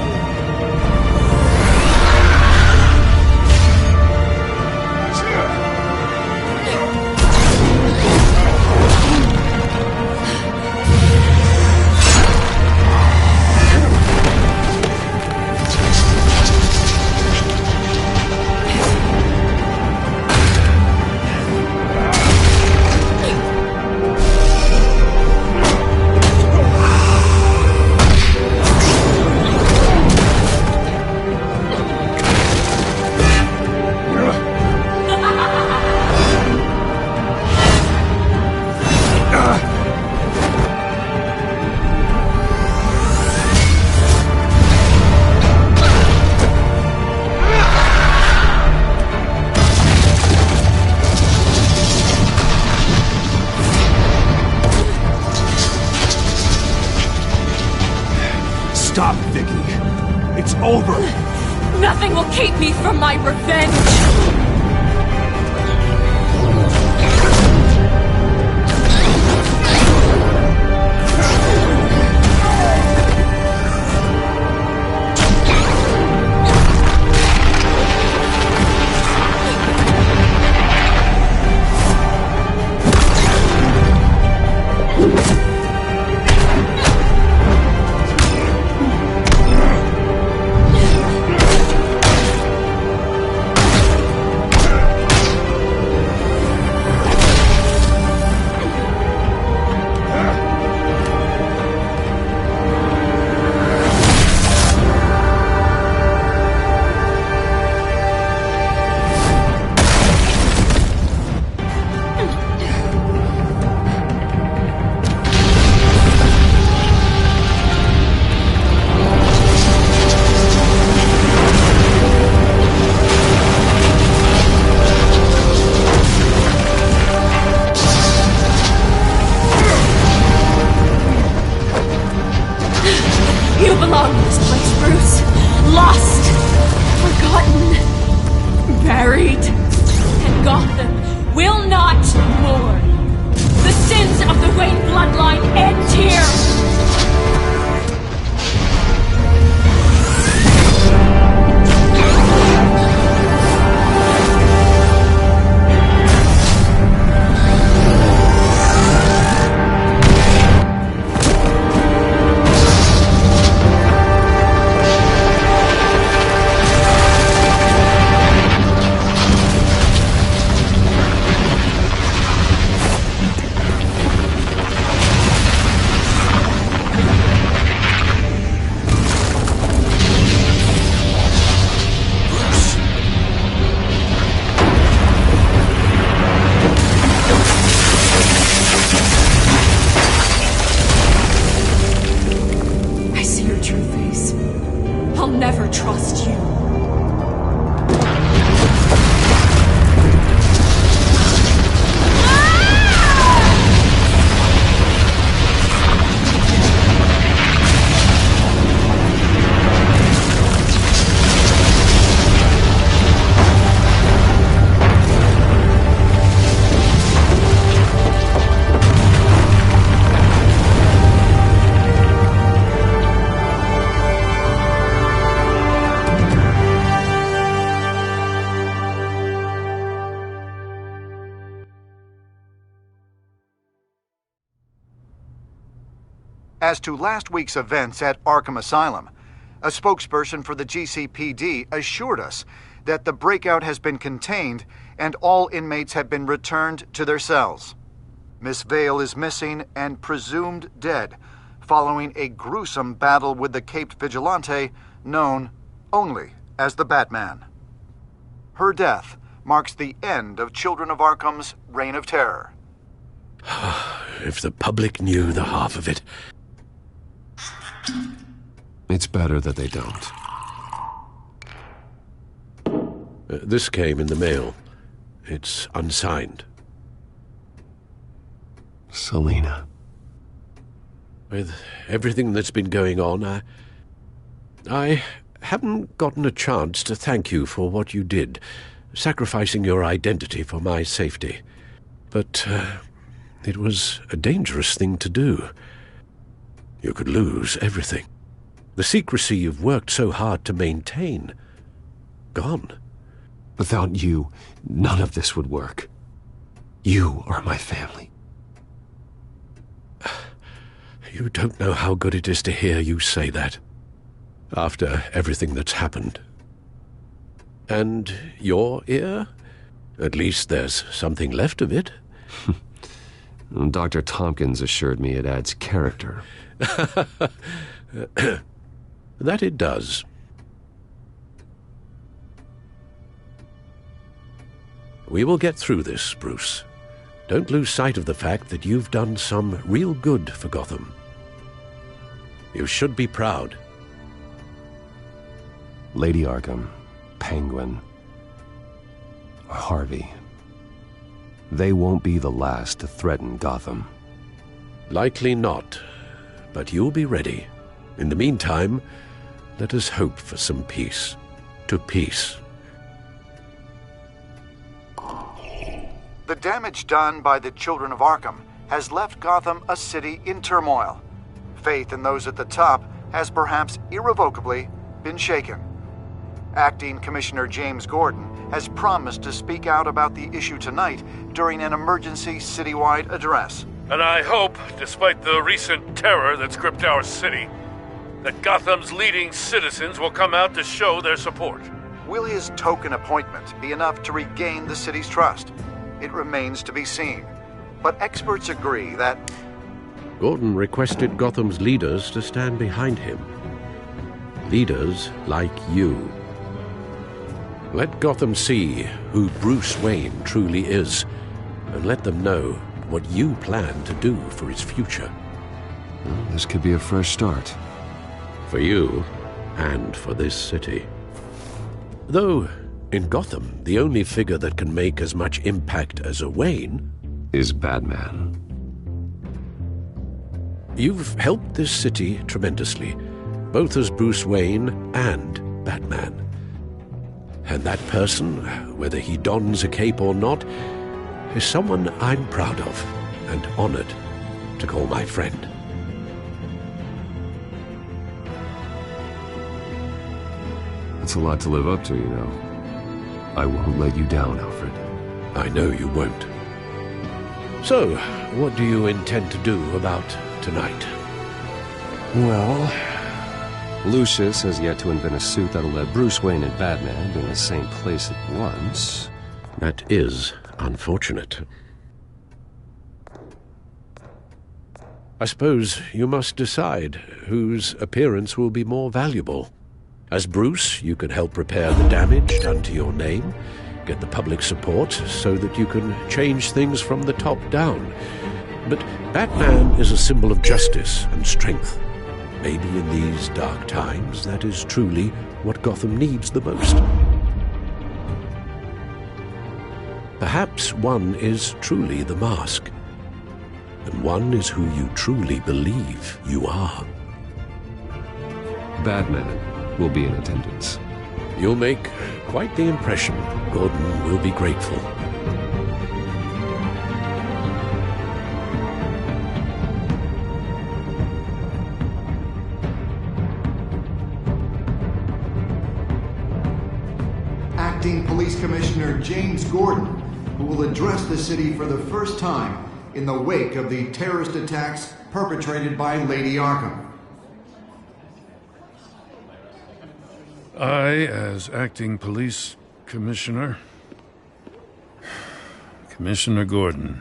Stop, Vicky. It's over. Nothing will keep me from my revenge! You belong in this place, Bruce. Lost, forgotten, buried. And Gotham will not mourn. The sins of the Wayne bloodline end here. As to last week's events at Arkham Asylum, a spokesperson for the GCPD assured us that the breakout has been contained and all inmates have been returned to their cells. Miss Vale is missing and presumed dead following a gruesome battle with the caped vigilante known only as the Batman. Her death marks the end of Children of Arkham's reign of terror. If the public knew the half of it. It's better that they don't. This came in the mail. It's unsigned. Selina. With everything that's been going on, I haven't gotten a chance to thank you for what you did, sacrificing your identity for my safety. But it was a dangerous thing to do. You could lose everything. The secrecy you've worked so hard to maintain. Gone. Without you, none of this would work. You are my family. You don't know how good it is to hear you say that. After everything that's happened. And your ear? At least there's something left of it. Dr. Tompkins assured me it adds character. That it does. We will get through this, Bruce. Don't lose sight of the fact that you've done some real good for Gotham. You should be proud. Lady Arkham, Penguin, Harvey. They won't be the last to threaten Gotham. Likely not, but you'll be ready. In the meantime, let us hope for some peace. To peace. The damage done by the Children of Arkham has left Gotham a city in turmoil. Faith in those at the top has perhaps irrevocably been shaken. Acting Commissioner James Gordon has promised to speak out about the issue tonight during an emergency citywide address. And I hope, despite the recent terror that's gripped our city, that Gotham's leading citizens will come out to show their support. Will his token appointment be enough to regain the city's trust? It remains to be seen. But experts agree that Gordon requested Gotham's leaders to stand behind him. Leaders like you. Let Gotham see who Bruce Wayne truly is, and let them know what you plan to do for its future. Well, this could be a fresh start. For you, and for this city. Though, in Gotham, the only figure that can make as much impact as a Wayne is Batman. You've helped this city tremendously, both as Bruce Wayne and Batman. And that person, whether he dons a cape or not, is someone I'm proud of and honored to call my friend. It's a lot to live up to, you know. I won't let you down, Alfred. I know you won't. So, what do you intend to do about tonight? Well, Lucius has yet to invent a suit that'll let Bruce Wayne and Batman be in the same place at once. That is unfortunate. I suppose you must decide whose appearance will be more valuable. As Bruce, you can help repair the damage done to your name, get the public support so that you can change things from the top down. But Batman is a symbol of justice and strength. Maybe in these dark times, that is truly what Gotham needs the most. Perhaps one is truly the mask, and one is who you truly believe you are. Batman will be in attendance. You'll make quite the impression. Gordon will be grateful. Acting Police Commissioner James Gordon, who will address the city for the first time in the wake of the terrorist attacks perpetrated by Lady Arkham. I, as acting police commissioner... Commissioner Gordon.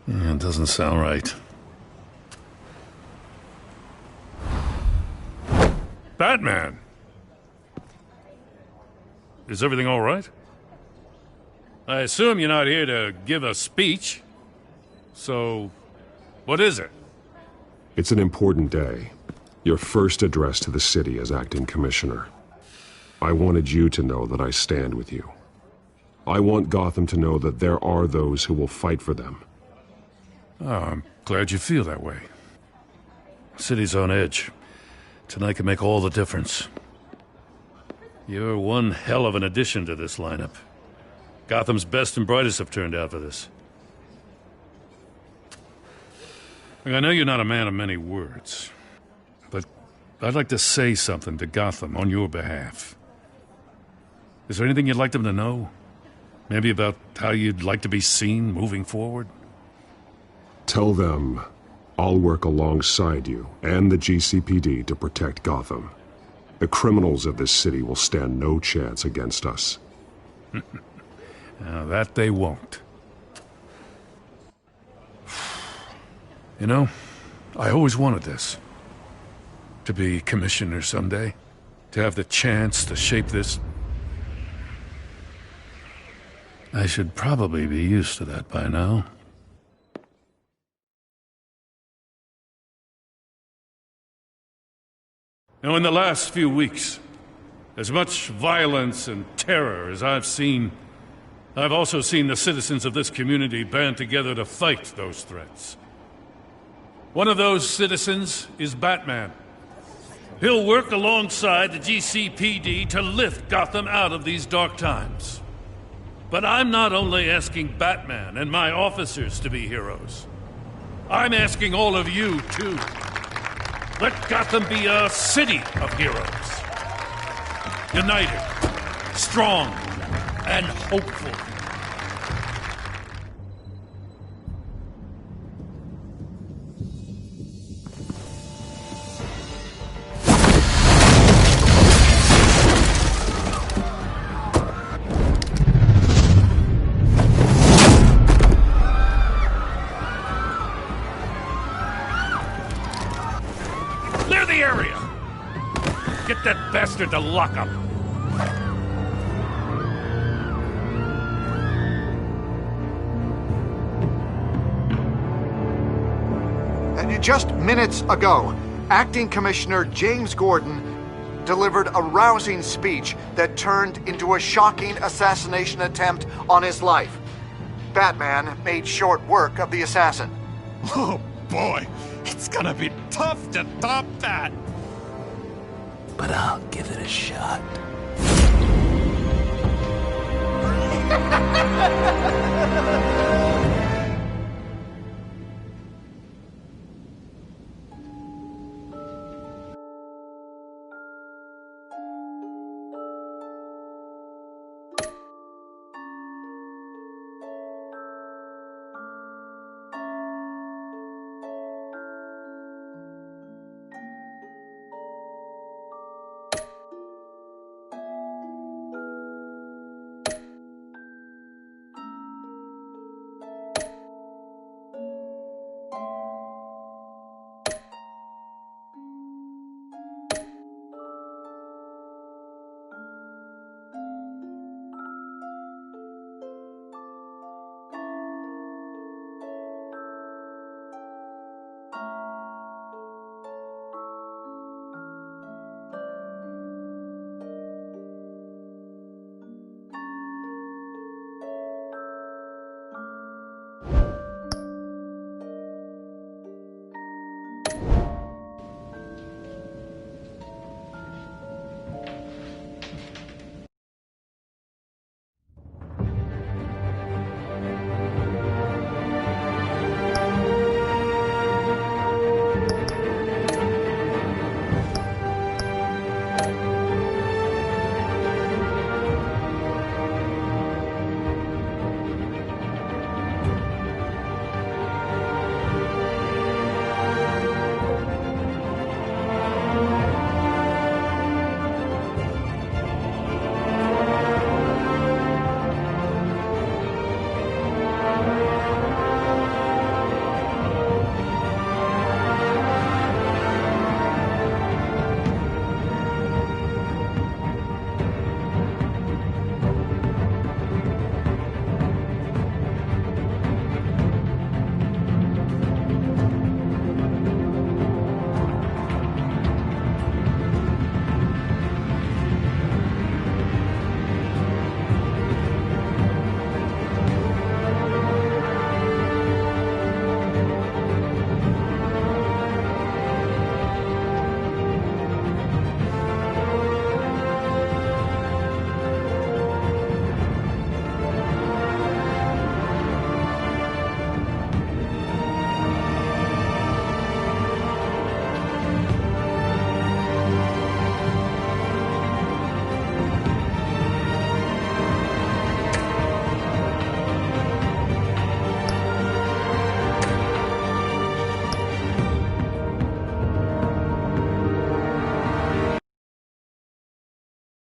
Yeah, it doesn't sound right. Batman! Is everything all right? I assume you're not here to give a speech. So, what is it? It's an important day. Your first address to the city as acting commissioner. I wanted you to know that I stand with you. I want Gotham to know that there are those who will fight for them. Oh, I'm glad you feel that way. The city's on edge. Tonight can make all the difference. You're one hell of an addition to this lineup. Gotham's best and brightest have turned out for this. I know you're not a man of many words, but I'd like to say something to Gotham on your behalf. Is there anything you'd like them to know? Maybe about how you'd like to be seen moving forward? Tell them I'll work alongside you and the GCPD to protect Gotham. The criminals of this city will stand no chance against us. Now, that they won't. You know, I always wanted this. To be commissioner someday. To have the chance to shape this. I should probably be used to that by now. Now, in the last few weeks, as much violence and terror as I've seen, I've also seen the citizens of this community band together to fight those threats. One of those citizens is Batman. He'll work alongside the GCPD to lift Gotham out of these dark times. But I'm not only asking Batman and my officers to be heroes. I'm asking all of you, too. Let Gotham be a city of heroes. United, strong, and hopeful. Get that bastard to lock up. Just minutes ago, Acting Commissioner James Gordon delivered a rousing speech that turned into a shocking assassination attempt on his life. Batman made short work of the assassin. Oh boy, it's gonna be tough to top that. but I'll give it a shot.